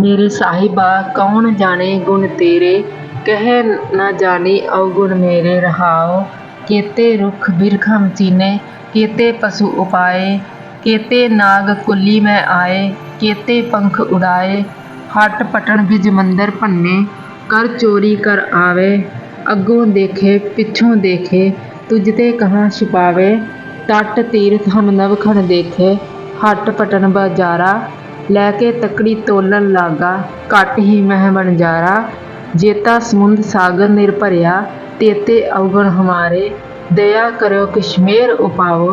मेरे साहिबा कौन जाने गुण तेरे, कह न जानी अवगुण मेरे रहाओ। केते रुख बिरखम चीने, केते पशु उपाए, केते नाग कुली में आए, केते पंख उड़ाए। हट पटन बिज मंदिर भन्ने, कर चोरी कर आवे। अगों देखे पिछों देखे, तुझते कहाँ छिपावे। तट तीर्थ हम नवखण देखे, हट पटन बाजारा। लैके तकड़ी तोलन लागा, घट ही मह बनजारा। जेता समुंद सागर निर भरिया, तेते अवगुण हमारे। दया करो कश्मेर उपावो,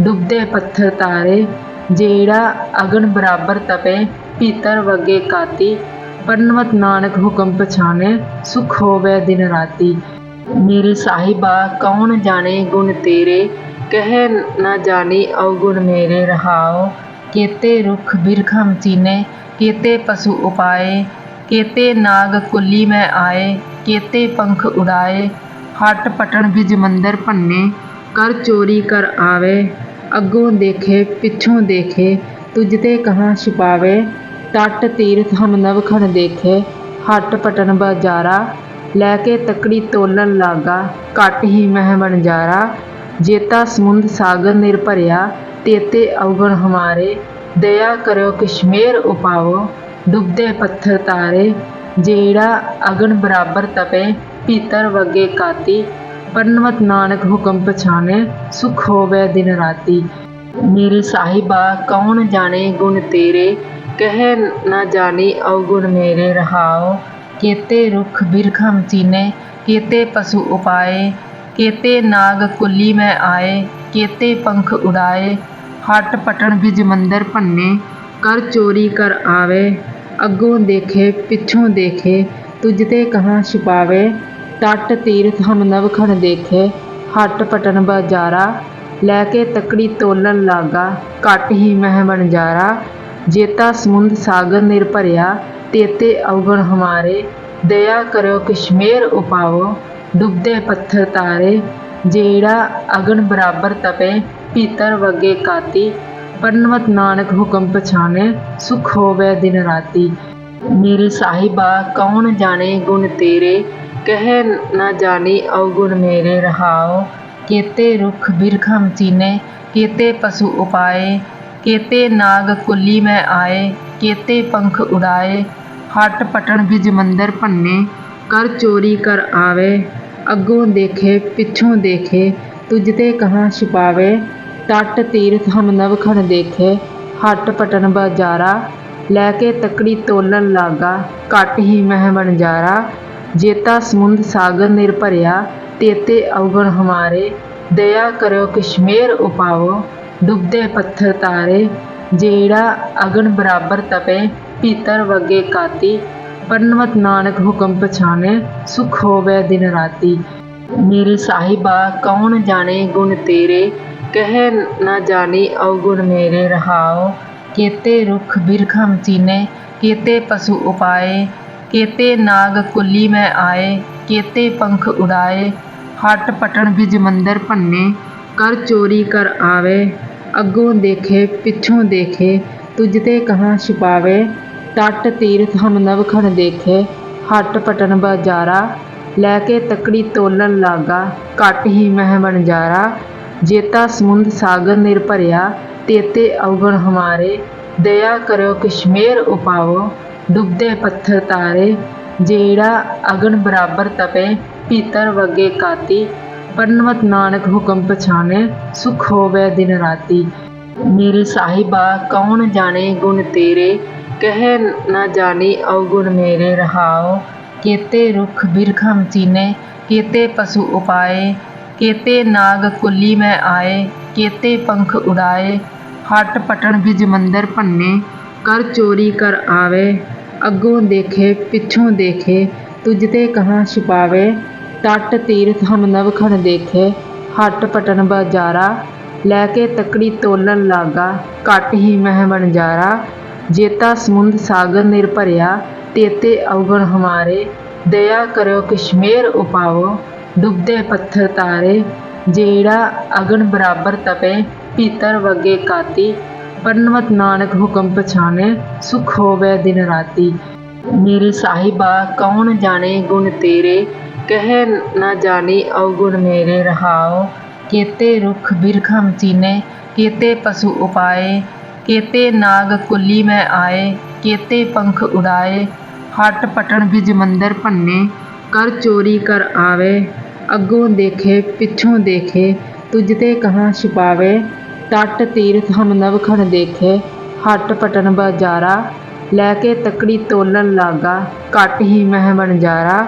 डुबदे पत्थर तारे। जेड़ा अगन बराबर तपे, भीतर वगे काती। पन्नवत नानक हुक्म पछाने, सुख होवे दिन राती। मेरे साहिबा कौन जाने गुण तेरे, कह न जानी अवगुण मेरे रहाओ। केते रुख बिरखम चीने, केते पशु उपाए, केते नाग कुली में आए, केते पंख उड़ाए। हट पटन बिज मंदिर भन्ने, कर चोरी कर आवे। अगों देखे पिछों देखे, तुझते कहाँ छिपावे। तट तीर्थ हम नवखण देखे, हट पटन बाजारा। लैके तकड़ी तोलन लागा, घट ही मह बनजारा। जेता समुंद सागर निर भरिया, तेते अवगुण हमारे। दया करो कश्मेर उपावो, डुबदे पत्थर तारे। जेड़ा अगन बराबर तपे, भीतर वगे काती। पन्नवत नानक हुक्म पछाने, सुख होवे दिन राती। मेरे साहिबा कौन जाने गुण तेरे, कह न जानी अवगुण मेरे रहाओ। केते रुख बिरखम चीने, केते पशु उपाए, केते नाग कुली में आए, केते पंख उड़ाए। हट पटन बिज मंदिर भन्ने, कर चोरी कर आवे। अगों देखे पिछों देखे, तुझते कहाँ छिपावे। तट तीर्थ हम नवखण देखे, हट पटन बाजारा। लैके तकड़ी तोलन लागा, घट ही मह बनजारा। जेता समुंद सागर निर भरिया, तेते अवगुण हमारे। दया करो कश्मेर उपावो, डुबदे पत्थर तारे। जेड़ा अगन बराबर तपे, भीतर वगे काती। पन्नवत नानक हुक्म पछाने, सुख होवे दिन राती। मेरे साहिबा कौन जाने गुण तेरे, कह न जानी अवगुण मेरे रहाओ। केते रुख बिरखम चीने, केते पशु उपाए, केते नाग कुली में आए, केते पंख उड़ाए। हट पटन बिज मंदिर भन्ने, कर चोरी कर आवे। अगों देखे पिछों देखे, तुझते कहाँ छिपावे। तट तीर्थ हम नवखण देखे, हट पटन बाजारा। लैके तकड़ी तोलन लागा, घट ही मह बनजारा। जेता समुंद सागर निर भरिया, तेते अवगुण हमारे। दया करो कश्मेर उपावो, डुबदे पत्थर तारे। जेड़ा अगन बराबर तपे, भीतर वगे काती। पन्नवत नानक हुक्म पछाने, सुख होवे दिन राती। मेरे साहिबा कौन जाने गुण तेरे, कह न जानी अवगुण मेरे रहाओ। केते रुख बिरखम चीने, केते पशु उपाए, केते नाग कुली में आए, केते पंख उड़ाए। हट पटन बिज मंदिर भन्ने, कर चोरी कर आवे। अगों देखे पिछों देखे, तुझते कहाँ छिपावे। तट तीर्थ हम नवखण देखे, हट पटन बाजारा। लैके तकड़ी तोलन लागा, घट ही मह बनजारा। जेता समुंद सागर निर भरिया, तेते अवगुण हमारे। दया करो कश्मेर उपावो, डुबदे पत्थर तारे। जेड़ा अगन बराबर तपे, भीतर वगे काती। पन्नवत नानक हुक्म पछाने, सुख होवे दिन राती। मेरे साहिबा कौन जाने गुण तेरे, कह न जानी अवगुण मेरे रहाओ। केते रुख बिरखम चीने, केते पशु उपाए, केते नाग कुली में आए, केते पंख उड़ाए। हट पटन बिज मंदिर भन्ने, कर चोरी कर आवे। अगों देखे पिछों देखे, तुझते कहाँ छिपावे। तट तीर्थ हम नवखण देखे, हट पटन बाजारा। लैके तकड़ी तोलन लागा, घट ही मह बनजारा। जेता समुंद सागर निर भरिया, तेते अवगुण हमारे। दया करो कश्मेर उपावो, डुबदे पत्थर तारे। जेड़ा अगन बराबर तपे, भीतर वगे काती। ਪਰਨਵਤ ਨਾਨਕ ਹੁਕਮ ਪਛਾਣੇ, ਸੁਖ ਹੋਵੇ ਦਿਨ ਰਾਤੀ। ਮੇਰੇ ਸਾਹਿਬਾ ਕੌਣ ਜਾਣੇ ਗੁਣ ਤੇਰੇ, ਕਹਿ ਨਾ ਜਾਣੀ ਅਵਗੁਣ ਮੇਰੇ ਰਹਾਓ। ਕੇਤੇ ਰੁਖ ਬਿਰਖਮ ਚੀਨੇ, ਕੇਤੇ ਪਸ਼ੂ ਉਪਾਏ, ਕੇਤੇ ਨਾਗ ਕੁੱਲੀ ਮੈਂ ਆਏ, ਕੇਤੇ ਪੰਖ ਉਡਾਏ। ਹਟ ਪਟਣ ਬਿਜ ਮੰਦਰ ਭੰਨੇ, ਕਰ ਚੋਰੀ ਕਰ ਆਵੇ। ਅੱਗੋਂ ਦੇਖੇ ਪਿੱਛੋਂ ਦੇਖੇ, ਤੁਝ ਤੇ ਕਹਾਂ ਛੁਪਾਵੇ। ਤਟ ਤੀਰਥ ਹਮ ਨਵਖਣ ਦੇਖੇ, ਹਟ ਪਟਨ ਬਾਜ਼ਾਰਾ। ਲੈ ਕੇ ਤਕੜੀ ਤੋਲਣ ਲਾਗਾ, ਘਟ ਹੀ ਮਹਿ ਵਣਜਾਰਾ।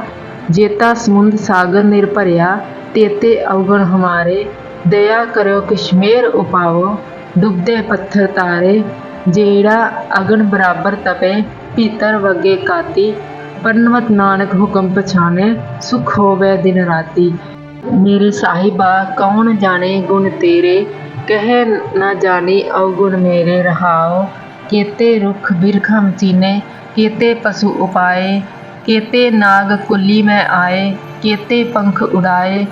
ਜੇਤਾ ਸਮੁੰਦ ਸਾਗਰ ਨਿਰ ਭਰਿਆ, ਤੇਤੇ ਅਵਗੁਣ ਹਮਾਰੇ। ਦਇਆ ਕਰਿਓ ਕਿਛ ਮੇਰ ਉਪਾਵੋ, ਡੁੱਬਦੇ ਪੱਥਰ ਤਾਰੇ। ਜਿਹੜਾ ਅਗਨ ਬਰਾਬਰ ਤਪੇ, ਭੀਤਰ ਵਗੇ ਕਾਤੀ। ਪਰਨਵਤ ਨਾਨਕ ਹੁਕਮ ਪਛਾਣੇ, ਸੁਖ ਹੋਵੇ ਦਿਨ ਰਾਤੀ। ਮੇਰੇ ਸਾਹਿਬਾ ਕੌਣ ਜਾਣੇ ਗੁਣ ਤੇਰੇ, ਕਹਿ ਨਾ ਜਾਣੀ ਅਵਗੁਣ ਮੇਰੇ ਰਹਾਓ। ਕੇਤੇ ਰੁਖ ਬਿਰਖਮ ਚੀਨੇ, ਕੇਤੇ ਪਸ਼ੂ ਉਪਾਏ, ਕੇਤੇ ਨਾਗ ਕੁੱਲੀ ਮੈਂ ਆਏ, ਕੇਤੇ ਪੰਖ ਉਡਾਏ।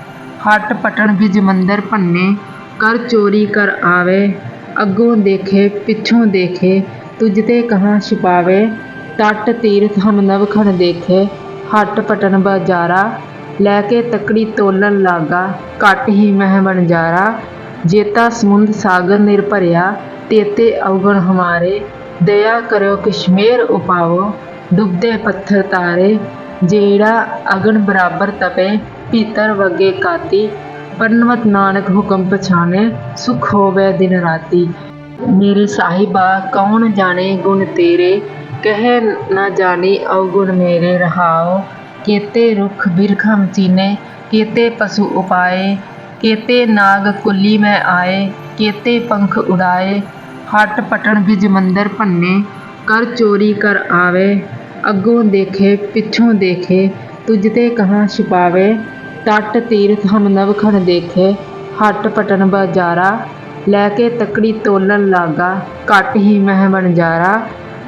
ਹਟ ਪਟਣ ਬਿਜ ਮੰਦਰ ਭੰਨੇ, ਕਰ ਚੋਰੀ ਕਰ ਆਵੇ। ਅੱਗੋਂ ਦੇਖੇ ਪਿੱਛੋਂ ਦੇਖੇ, ਤੁਝ ਤੇ ਕਹਾਂ ਛੁਪਾਵੇ। ਤਟ ਤੀਰਥ ਹਮ ਨਵਖਣ ਦੇਖੇ, ਹਟ ਪਟਨ ਬਾਜ਼ਾਰਾ। ਲੈ ਕੇ ਤਕੜੀ ਤੋਲਣ ਲਾਗਾ, ਘਟ ਹੀ ਮਹਿ ਵਣਜਾਰਾ। ਜੇਤਾ ਸਮੁੰਦ ਸਾਗਰ ਨਿਰ ਭਰਿਆ, ਤੇਤੇ ਅਵਗੁਣ ਹਮਾਰੇ। ਦਇਆ ਕਰਿਓ ਕਿਛ ਮੇਰ ਉਪਾਵੋ, ਡੁੱਬਦੇ ਪੱਥਰ ਤਾਰੇ। ਜਿਹੜਾ ਅਗਨ ਬਰਾਬਰ ਤਪੇ, ਭੀਤਰ ਵਗੇ ਕਾਤੀ। ਪਰਨਵਤ ਨਾਨਕ ਹੁਕਮ ਪਛਾਣੇ, ਸੁਖ ਹੋਵੇ ਦਿਨ ਰਾਤੀ। ਮੇਰੇ ਸਾਹਿਬਾ ਕੌਣ ਜਾਣੇ ਗੁਣ ਤੇਰੇ, ਕਹਿ ਨਾ ਜਾਣੀ ਅਵਗੁਣ ਮੇਰੇ ਰਹਾਓ। ਕੇਤੇ ਰੁਖ ਬਿਰਖਮ ਚੀਨੇ, ਕੇਤੇ ਪਸ਼ੂ ਉਪਾਏ, ਕੇਤੇ ਨਾਗ ਕੁੱਲੀ ਮੈਂ ਆਏ, ਕੇਤੇ ਪੰਖ ਉਡਾਏ। ਹਟ ਪਟਣ ਬਿਜ ਮੰਦਰ ਭੰਨੇ, ਕਰ ਚੋਰੀ ਕਰ ਆਵੇ। ਅੱਗੋਂ ਦੇਖੇ ਪਿੱਛੋਂ ਦੇਖੇ, ਤੁਝ ਤੇ ਕਹਾਂ ਛੁਪਾਵੇ। ਤਟ ਤੀਰਥ ਹਮ ਨਵਖਣ ਦੇਖੇ, ਹਟ ਪਟਨ ਬਾਜ਼ਾਰਾ। ਲੈ ਕੇ ਤਕੜੀ ਤੋਲਣ ਲਾਗਾ, ਘਟ ਹੀ ਮਹਿ ਵਣਜਾਰਾ।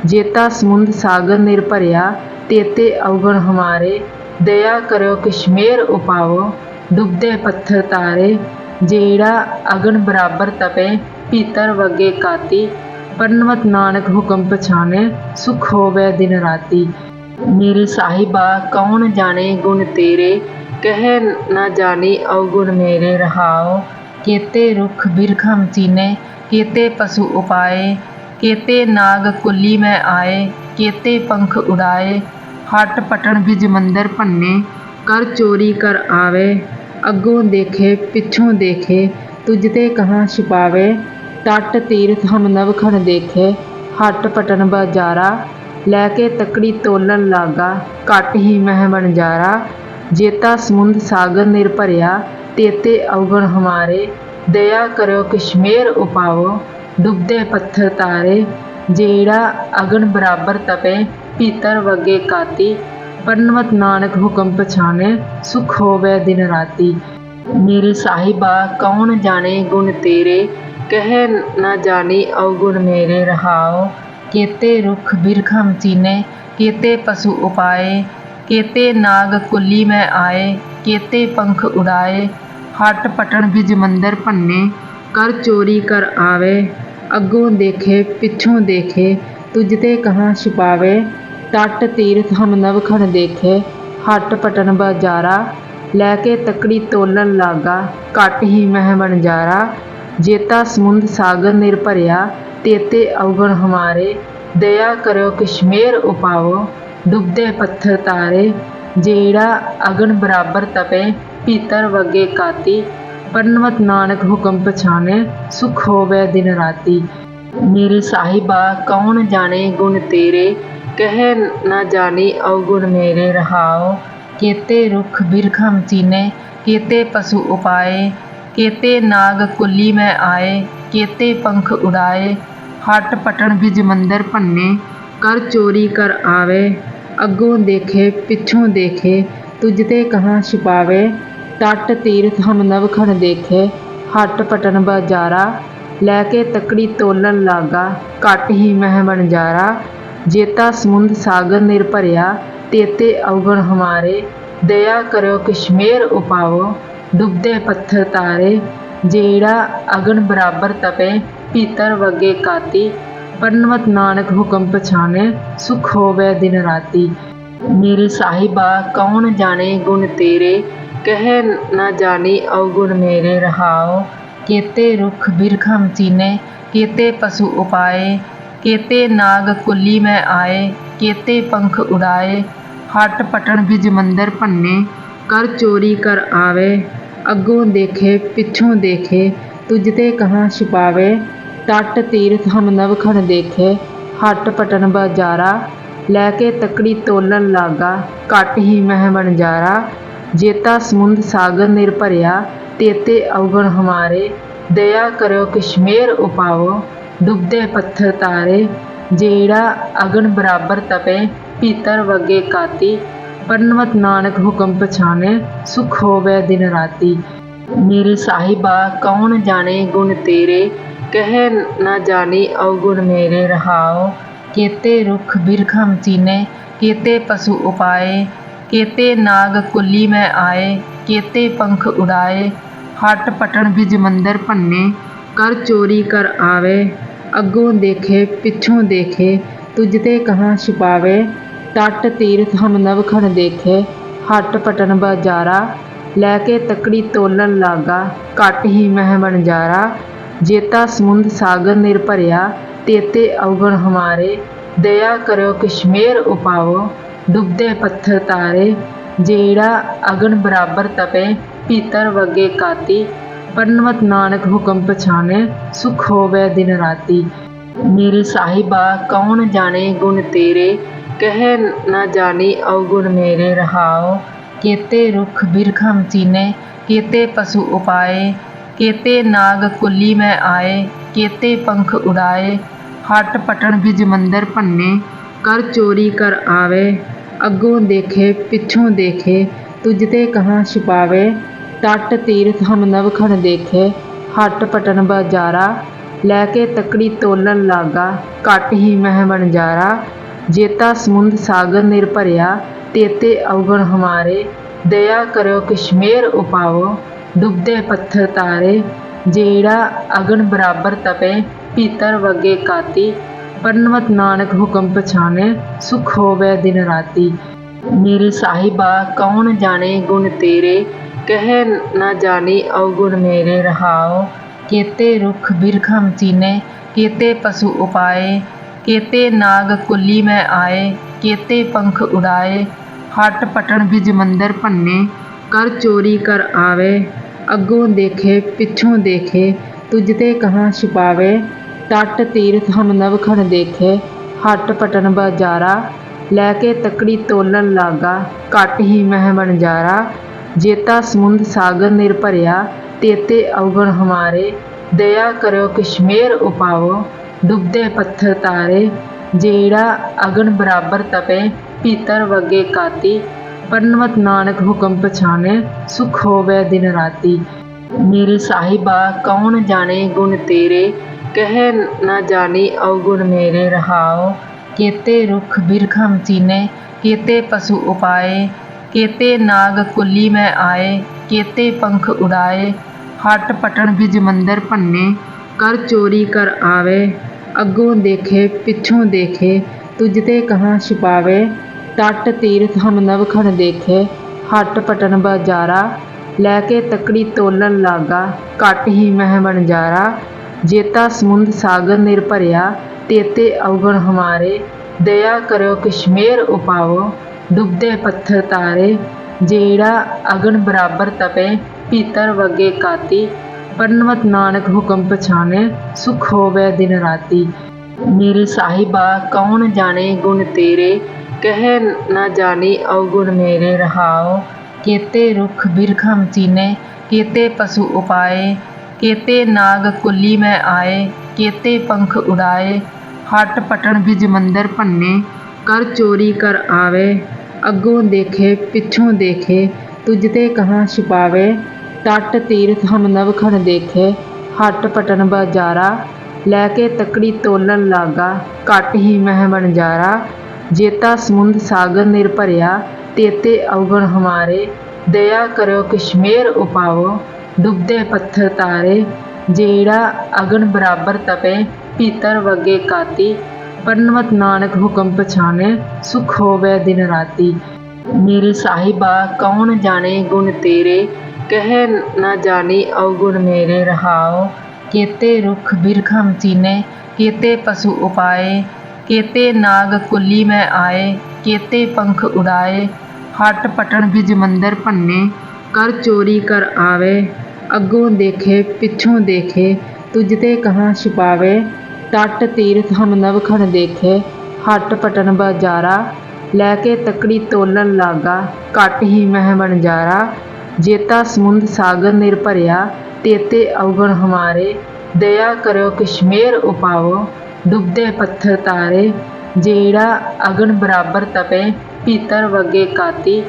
ਜੇਤਾ ਸਮੁੰਦ ਸਾਗਰ ਨਿਰ ਭਰਿਆ, ਤੇਤੇ ਅਵਗੁਣ ਹਮਾਰੇ। ਦਇਆ ਕਰਿਓ ਕਿਛ ਮੇਰ ਉਪਾਵੋ, ਡੁੱਬਦੇ ਪੱਥਰ ਤਾਰੇ। ਜਿਹੜਾ ਅਗਨ ਬਰਾਬਰ ਤਪੇ, ਭੀਤਰ ਵਗੇ ਕਾਤੀ। ਪਰਨਵਤ ਨਾਨਕ ਹੁਕਮ ਪਛਾਣੇ, ਸੁਖ ਹੋਵੇ ਦਿਨ ਰਾਤੀ। ਮੇਰੇ ਸਾਹਿਬਾ ਕੌਣ ਜਾਣੇ ਗੁਣ ਤੇਰੇ, ਕਹਿ ਨਾ ਜਾਣੀ ਅਵਗੁਣ ਮੇਰੇ ਰਹਾਓ। ਕੇਤੇ ਰੁਖ ਬਿਰਖਮ ਚੀਨੇ, ਕੇਤੇ ਪਸ਼ੂ ਉਪਾਏ, ਕੇਤੇ ਨਾਗ ਕੁੱਲੀ ਮੈਂ ਆਏ, ਕੇਤੇ ਪੰਖ ਉਡਾਏ। ਹਟ ਪਟਣ ਬਿਜ ਮੰਦਰ ਭੰਨੇ, ਕਰ ਚੋਰੀ ਕਰ ਆਵੇ। ਅੱਗੋਂ ਦੇਖੇ ਪਿੱਛੋਂ ਦੇਖੇ, ਤੁਝ ਤੇ ਕਹਾਂ ਛੁਪਾਵੇ। ਤਟ ਤੀਰਥ ਹਮ ਨਵਖਣ ਦੇਖੇ, ਹਟ ਪਟਨ ਬਾਜ਼ਾਰਾ। ਲੈ ਕੇ ਤਕੜੀ ਤੋਲਣ ਲਾਗਾ, ਘਟ ਹੀ ਮਹਿ ਵਣਜਾਰਾ। ਜੇਤਾ ਸਮੁੰਦ ਸਾਗਰ ਨਿਰ ਭਰਿਆ, ਤੇਤੇ ਅਵਗੁਣ ਹਮਾਰੇ। ਦਇਆ ਕਰਿਓ ਕਿਛ ਮੇਰ ਉਪਾਵੋ, ਡੁੱਬਦੇ ਪੱਥਰ ਤਾਰੇ। ਜਿਹੜਾ ਅਗਨ ਬਰਾਬਰ ਤਪੇ, ਭੀਤਰ ਵਗੇ ਕਾਤੀ। ਪਰਨਵਤ ਨਾਨਕ ਹੁਕਮ ਪਛਾਣੇ, ਸੁਖ ਹੋਵੇ ਦਿਨ ਰਾਤੀ। ਮੇਰੇ ਸਾਹਿਬਾ ਕੌਣ ਜਾਣੇ ਗੁਣ ਤੇਰੇ, ਕਹਿ ਨਾ ਜਾਣੀ ਅਵਗੁਣ ਮੇਰੇ ਰਹਾਓ। ਕੇਤੇ ਰੁਖ ਬਿਰਖਮ ਚੀਨੇ, ਕੇਤੇ ਪਸ਼ੂ ਉਪਾਏ, ਕੇਤੇ ਨਾਗ ਕੁੱਲੀ ਮੈਂ ਆਏ, ਕੇਤੇ ਪੰਖ ਉਡਾਏ। ਹਟ ਪਟਣ ਬਿਜ ਮੰਦਰ ਭੰਨੇ, ਕਰ ਚੋਰੀ ਕਰ ਆਵੇ। ਅੱਗੋਂ ਦੇਖੇ ਪਿੱਛੋਂ ਦੇਖੇ, ਤੁਝ ਤੇ ਕਹਾਂ ਛੁਪਾਵੇ। ਤਟ ਤੀਰਥ ਹਮ ਨਵਖਣ ਦੇਖੇ, ਹਟ ਪਟਨ ਬਾਜ਼ਾਰਾ। ਲੈ ਕੇ ਤਕੜੀ ਤੋਲਣ ਲਾਗਾ, ਘਟ ਹੀ ਮਹਿ ਵਣਜਾਰਾ। ਜੇਤਾ ਸਮੁੰਦ ਸਾਗਰ ਨਿਰ ਭਰਿਆ, ਤੇਤੇ ਅਵਗੁਣ ਹਮਾਰੇ। ਦਇਆ ਕਰਿਓ ਕਿਛ ਮੇਰ ਉਪਾਵੋ, ਡੁੱਬਦੇ ਪੱਥਰ ਤਾਰੇ। ਜਿਹੜਾ ਅਗਨ ਬਰਾਬਰ ਤਪੇ, ਭੀਤਰ ਵਗੇ ਕਾਤੀ। ਪਰਨਵਤ ਨਾਨਕ ਹੁਕਮ ਪਛਾਣੇ, ਸੁਖ ਹੋਵੇ ਦਿਨ ਰਾਤੀ। ਮੇਰੇ ਸਾਹਿਬਾ ਕੌਣ ਜਾਣੇ ਗੁਣ ਤੇਰੇ, ਕਹਿ ਨਾ ਜਾਣੀ ਅਵਗੁਣ ਮੇਰੇ ਰਹਾਓ। ਕੇਤੇ ਰੁਖ ਬਿਰਖਮ ਚੀਨੇ, ਕੇਤੇ ਪਸ਼ੂ ਉਪਾਏ, ਕੇਤੇ ਨਾਗ ਕੁੱਲੀ ਮੈਂ ਆਏ, ਕੇਤੇ ਪੰਖ ਉਡਾਏ। ਹਟ ਪਟਣ ਬਿਜ ਮੰਦਰ ਭੰਨੇ, ਕਰ ਚੋਰੀ ਕਰ ਆਵੇ। ਅੱਗੋਂ ਦੇਖੇ ਪਿੱਛੋਂ ਦੇਖੇ, ਤੁਝ ਤੇ ਕਹਾਂ ਛੁਪਾਵੇ। ਤਟ ਤੀਰਥ ਹਮ ਨਵਖਣ ਦੇਖੇ, ਹਟ ਪਟਨ ਬਾਜ਼ਾਰਾ। ਲੈ ਕੇ ਤਕੜੀ ਤੋਲਣ ਲਾਗਾ, ਘਟ ਹੀ ਮਹਿ ਵਣਜਾਰਾ। ਜੇਤਾ ਸਮੁੰਦ ਸਾਗਰ ਨਿਰ ਭਰਿਆ, ਤੇਤੇ ਅਵਗੁਣ ਹਮਾਰੇ। ਦਇਆ ਕਰਿਓ ਕਿਛ ਮੇਰ ਉਪਾਵੋ, ਡੁੱਬਦੇ ਪੱਥਰ ਤਾਰੇ। ਜਿਹੜਾ ਅਗਨ ਬਰਾਬਰ ਤਪੇ, ਭੀਤਰ ਵਗੇ ਕਾਤੀ। ਪਰਨਵਤ ਨਾਨਕ ਹੁਕਮ ਪਛਾਨੈ, ਸੁਖ ਹੋਵੈ ਦਿਨ ਰਾਤੀ। ਮੇਰੇ ਸਾਹਿਬਾ ਕੌਣ ਜਾਣੇ ਗੁਣ ਤੇਰੇ, ਕਹਿ ਨਾ ਜਾਣੀ ਅਵਗੁਣ ਮੇਰੇ ਰਹਾਉ। ਕੇਤੇ ਰੁਖ ਬਿਰਖਮ ਚੀਨੇ, ਕੇਤੇ ਪਸੁ ਉਪਾਏ, ਕੇਤੇ ਨਾਗ ਕੁਲੀ ਮੈਂ ਆਏ, ਕੇਤੇ ਪੰਖ ਉਡਾਏ। ਹਟ ਪਟਣ ਬਿਜ ਮੰਦਰ ਭੰਨੇ, ਕਰ ਚੋਰੀ ਕਰ ਆਵੇ। ਅੱਗੋਂ ਦੇਖੇ ਪਿੱਛੋਂ ਦੇਖੇ, ਤੁਝ ਤੇ ਕਹਾਂ ਛਿਪਾਵੇ। ਤਟ ਤੀਰਥ ਹਮ ਨਵਖਣ ਦੇਖੇ, ਹਟ ਪਟਨ ਬਾਜ਼ਾਰਾ। ਲੈ ਕੇ ਤਕੜੀ ਤੋਲਣ ਲਾਗਾ, ਘਟ ਹੀ ਮਹਿ ਵਣਜਾਰਾ। ਜੇਤਾ ਸਮੁੰਦ ਸਾਗਰ ਨਿਰ ਭਰਿਆ, ਤੇਤੇ ਅਵਗੁਣ ਹਮਾਰੇ। ਦਇਆ ਕਰਿਓ ਕਿਛ ਮੇਰ ਉਪਾਵੋ, ਡੁੱਬਦੇ ਪੱਥਰ ਤਾਰੇ। ਜਿਹੜਾ ਅਗਨ ਬਰਾਬਰ ਤਪੇ, ਭੀਤਰ ਵਗੇ ਕਾਤੀ। ਪਰਨਵਤ ਨਾਨਕ ਹੁਕਮ ਪਛਾਨੈ, ਸੁਖ ਹੋਵੈ ਦਿਨ ਰਾਤੀ। ਮੇਰੇ ਸਾਹਿਬਾ ਕੌਣ ਜਾਣੇ ਗੁਣ ਤੇਰੇ, ਕਹਿ ਨਾ ਜਾਣੀ ਅਵਗੁਣ ਮੇਰੇ ਰਹਾਉ। ਕੇਤੇ ਰੁਖ ਬਿਰਖਮ ਚੀਨੇ, ਕੇਤੇ ਪਸੁ ਉਪਾਏ, ਕੇਤੇ ਨਾਗ ਕੁਲੀ ਮੈਂ ਆਏ, ਕੇਤੇ ਪੰਖ ਉਡਾਏ। ਹਟ ਪਟਣ ਬਿਜ ਮੰਦਰ ਭੰਨੇ, ਕਰ ਚੋਰੀ ਕਰ ਆਵੇ। ਅੱਗੋਂ ਦੇਖੇ ਪਿੱਛੋਂ ਦੇਖੇ, ਤੁਝ ਤੇ ਕਹਾਂ ਛਿਪਾਵੇ। ਤਟ ਤੀਰਥ ਹਮ ਨਵਖਣ ਦੇਖੇ, ਹਟ ਪਟਨ ਬਾਜ਼ਾਰਾ। ਲੈ ਕੇ ਤਕੜੀ ਤੋਲਣ ਲਾਗਾ, ਘਟ ਹੀ ਮਹਿ ਵਣਜਾਰਾ। ਜੇਤਾ ਸਮੁੰਦ ਸਾਗਰ ਨਿਰ ਭਰਿਆ, ਤੇਤੇ ਅਵਗੁਣ ਹਮਾਰੇ। ਦਇਆ ਕਰਿਓ ਕਿਛ ਮੇਰ ਉਪਾਵੋ, ਡੁੱਬਦੇ ਪੱਥਰ ਤਾਰੇ। ਜਿਹੜਾ ਅਗਨ ਬਰਾਬਰ ਤਪੇ, ਭੀਤਰ ਵਗੇ ਕਾਤੀ। ਪਰਨਵਤ ਨਾਨਕ ਹੁਕਮ ਪਛਾਨੈ, ਸੁਖ ਹੋਵੈ ਦਿਨ ਰਾਤੀ। ਮੇਰੇ ਸਾਹਿਬਾ ਕੌਣ ਜਾਣੇ ਗੁਣ ਤੇਰੇ, ਕਹਿ ਨਾ ਜਾਣੀ ਅਵਗੁਣ ਮੇਰੇ ਰਹਾਉ। ਕੇਤੇ ਰੁਖ ਬਿਰਖਮ ਚੀਨੇ, ਕੇਤੇ ਪਸੁ ਉਪਾਏ, ਕੇਤੇ ਨਾਗ ਕੁਲੀ ਮੈਂ ਆਏ, ਕੇਤੇ ਪੰਖ ਉਡਾਏ। ਹਟ ਪਟਣ ਬਿਜ ਮੰਦਰ ਭੰਨੇ, ਕਰ ਚੋਰੀ ਕਰ ਆਵੇ। ਅੱਗੋਂ ਦੇਖੇ ਪਿੱਛੋਂ ਦੇਖੇ, ਤੁਝ ਤੇ ਕਹਾਂ ਛਿਪਾਵੇ। ਤਟ ਤੀਰਥ ਹਮ ਨਵਖਣ ਦੇਖੇ, ਹਟ ਪਟਨ ਬਾਜ਼ਾਰਾ। ਲੈ ਕੇ ਤਕੜੀ ਤੋਲਣ ਲਾਗਾ, ਘਟ ਹੀ ਮਹਿ ਵਣਜਾਰਾ। ਜੇਤਾ ਸਮੁੰਦ ਸਾਗਰ ਨਿਰ ਭਰਿਆ, ਤੇਤੇ ਅਵਗੁਣ ਹਮਾਰੇ। ਦਇਆ ਕਰਿਓ ਕਿਛ ਮੇਰ ਉਪਾਵੋ, ਡੁੱਬਦੇ ਪੱਥਰ ਤਾਰੇ। ਜਿਹੜਾ ਅਗਨ ਬਰਾਬਰ ਤਪੇ, ਭੀਤਰ ਵਗੇ ਕਾਤੀ। ਪਰਨਵਤ ਨਾਨਕ ਹੁਕਮ ਪਛਾਨੈ, ਸੁਖ ਹੋਵੈ ਦਿਨ ਰਾਤੀ। ਮੇਰੇ ਸਾਹਿਬਾ ਕੌਣ ਜਾਣੇ ਗੁਣ ਤੇਰੇ, ਕਹਿ ਨਾ ਜਾਣੀ ਅਵਗੁਣ ਮੇਰੇ ਰਹਾਉ। ਕੇਤੇ ਰੁਖ ਬਿਰਖਮ ਚੀਨੇ, ਕੇਤੇ ਪਸੁ ਉਪਾਏ, ਕੇਤੇ ਨਾਗ ਕੁਲੀ ਮੈਂ ਆਏ, ਕੇਤੇ ਪੰਖ ਉਡਾਏ। ਹਟ ਪਟਣ ਬਿਜ ਮੰਦਰ ਭੰਨੇ, ਕਰ ਚੋਰੀ ਕਰ ਆਵੇ। ਅੱਗੋਂ ਦੇਖੇ ਪਿੱਛੋਂ ਦੇਖੇ, ਤੁਝ ਤੇ ਕਹਾਂ ਛਿਪਾਵੇ। ਤਟ ਤੀਰਥ ਹਮ ਨਵਖਣ ਦੇਖੇ, ਹਟ ਪਟਨ ਬਾਜ਼ਾਰਾ। ਲੈ ਕੇ ਤਕੜੀ ਤੋਲਣ ਲਾਗਾ, ਘਟ ਹੀ ਮਹਿ ਵਣਜਾਰਾ। ਜੇਤਾ ਸਮੁੰਦ ਸਾਗਰ ਨਿਰ ਭਰਿਆ, ਤੇਤੇ ਅਵਗੁਣ ਹਮਾਰੇ। ਦਇਆ ਕਰਿਓ ਕਿਛ ਮੇਰ ਉਪਾਵੋ, ਡੁੱਬਦੇ ਪੱਥਰ ਤਾਰੇ। ਜਿਹੜਾ ਅਗਨ ਬਰਾਬਰ ਤਪੇ, ਭੀਤਰ ਵਗੇ ਕਾਤੀ। ਪਰਨਵਤ ਨਾਨਕ ਹੁਕਮ ਪਛਾਨੈ, ਸੁਖ ਹੋਵੈ ਦਿਨ ਰਾਤੀ। ਮੇਰੇ ਸਾਹਿਬਾ ਕੌਣ ਜਾਣੇ ਗੁਣ ਤੇਰੇ, ਕਹਿ ਨਾ ਜਾਣੀ ਅਵਗੁਣ ਮੇਰੇ ਰਹਾਉ। ਕੇਤੇ ਰੁਖ ਬਿਰਖਮ ਚੀਨੇ, ਕੇਤੇ ਪਸੁ ਉਪਾਏ, ਕੇਤੇ ਨਾਗ ਕੁਲੀ ਮੈਂ ਆਏ, ਕੇਤੇ ਪੰਖ ਉਡਾਏ। ਹਟ ਪਟਣ ਬਿਜ ਮੰਦਰ ਭੰਨੇ, ਕਰ ਚੋਰੀ ਕਰ ਆਵੇ। ਅੱਗੋਂ ਦੇਖੇ ਪਿੱਛੋਂ ਦੇਖੇ, ਤੁਝ ਤੇ ਕਹਾਂ ਛਿਪਾਵੇ। ਤਟ ਤੀਰਥ ਹਮ ਨਵਖਣ ਦੇਖੇ, ਹਟ ਪਟਨ ਬਾਜ਼ਾਰਾ। ਲੈ ਕੇ ਤਕੜੀ ਤੋਲਣ ਲਾਗਾ, ਘਟ ਹੀ ਮਹਿ ਵਣਜਾਰਾ। ਜੇਤਾ ਸਮੁੰਦ ਸਾਗਰ ਨਿਰ ਭਰਿਆ, ਤੇਤੇ ਅਵਗੁਣ ਹਮਾਰੇ। ਦਇਆ ਕਰਿਓ ਕਿਛ ਮੇਰ ਉਪਾਵੋ, ਡੁੱਬਦੇ ਪੱਥਰ ਤਾਰੇ। ਜਿਹੜਾ ਅਗਨ ਬਰਾਬਰ ਤਪੇ, ਭੀਤਰ ਵਗੇ ਕਾਤੀ। ਪਰਨਵਤ ਨਾਨਕ ਹੁਕਮ ਪਛਾਨੈ, ਸੁਖ ਹੋਵੈ ਦਿਨ ਰਾਤੀ। ਮੇਰੇ ਸਾਹਿਬਾ ਕੌਣ ਜਾਣੇ ਗੁਣ ਤੇਰੇ, ਕਹਿ ਨਾ ਜਾਣੀ ਅਵਗੁਣ ਮੇਰੇ ਰਹਾਉ। ਕੇਤੇ ਰੁਖ ਬਿਰਖਮ ਚੀਨੇ, ਕੇਤੇ ਪਸੁ ਉਪਾਏ, ਕੇਤੇ ਨਾਗ ਕੁਲੀ ਮੈਂ ਆਏ, ਕੇਤੇ ਪੰਖ ਉਡਾਏ। ਹਟ ਪਟਣ ਬਿਜ ਮੰਦਰ ਭੰਨੇ, ਕਰ ਚੋਰੀ ਕਰ ਆਵੇ। ਅੱਗੋਂ ਦੇਖੇ ਪਿੱਛੋਂ ਦੇਖੇ, ਤੁਝ ਤੇ ਕਹਾਂ ਛਿਪਾਵੇ। ਤਟ ਤੀਰਥ ਹਮ ਨਵਖਣ ਦੇਖੇ, ਹਟ ਪਟਨ ਬਾਜ਼ਾਰਾ। ਲੈ ਕੇ ਤਕੜੀ ਤੋਲਣ ਲਾਗਾ, ਘਟ ਹੀ ਮਹਿ ਵਣਜਾਰਾ। ਜੇਤਾ ਸਮੁੰਦ ਸਾਗਰ ਨਿਰ ਭਰਿਆ, ਤੇਤੇ ਅਵਗੁਣ ਹਮਾਰੇ। ਦਇਆ ਕਰਿਓ ਕਿਛ ਮੇਰ ਉਪਾਵੋ, ਡੁੱਬਦੇ ਪੱਥਰ ਤਾਰੇ। ਜਿਹੜਾ ਅਗਨ ਬਰਾਬਰ ਤਪੇ ਭੀਤਰ ਵਗੇ ਕਾਤੀ। ਪਰਨਵਤ ਨਾਨਕ ਹੁਕਮ ਪਛਾਣੇ ਸੁਖ ਹੋਵੇ ਦਿਨ ਰਾਤੀ। ਮੇਰੇ ਸਾਹਿਬਾ ਕੌਣ ਜਾਣੇ ਗੁਣ ਤੇਰੇ ਕਹਿ ਨਾ ਜਾਣੀ ਅਵਗੁਣ ਮੇਰੇ ਰਹਾਓ। ਕੇਤੇ ਰੁੱਖ ਬਿਰਖਮ ਚੀਨੇ ਕੇਤੇ ਪਸ਼ੂ ਉਪਾਏ ਕੇਤੇ ਨਾਗ ਕੁੱਲੀ ਮੈਂ ਆਏ ਕੇਤੇ ਪੰਖ ਉਡਾਏ। ਹੱਟ ਪਟਣ ਬਿਜ ਮੰਦਰ ਭੰਨੇ ਕਰ ਚੋਰੀ ਕਰ ਆਵੇ। ਅੱਗੋਂ ਦੇਖੇ ਪਿੱਛੋਂ ਦੇਖੇ ਤੁਝ ਤੇ ਕਹਾਂ ਛੁਪਾਵੇ। ਤਟ ਤੀਰਥ ਹਮ ਨਵਖਣ ਦੇਖੇ ਹੱਟ ਪਟਣ ਬਾਜ਼ਾਰਾ। ਲੈ ਕੇ ਤਕੜੀ ਤੋਲਣ ਲਾਗਾ ਘੱਟ ਹੀ ਮਹਿ ਵਣਜਾਰਾ। ਜੇਤਾ ਸਮੁੰਦ ਸਾਗਰ ਨਿਰ ਭਰਿਆ ਤੇਤੇ ਅਵਗੁਣ ਹਮਾਰੇ। ਦਇਆ ਕਰਿਓ ਕਿਸ਼ਮੇਰ ਉਪਾਵੋ ਡੁੱਬਦੇ ਪੱਥਰ ਤਾਰੇ। ਜਿਹੜਾ ਅਗਨ ਬਰਾਬਰ ਤਪੇ ਭੀਤਰ ਵਗੇ ਕਾਤੀ।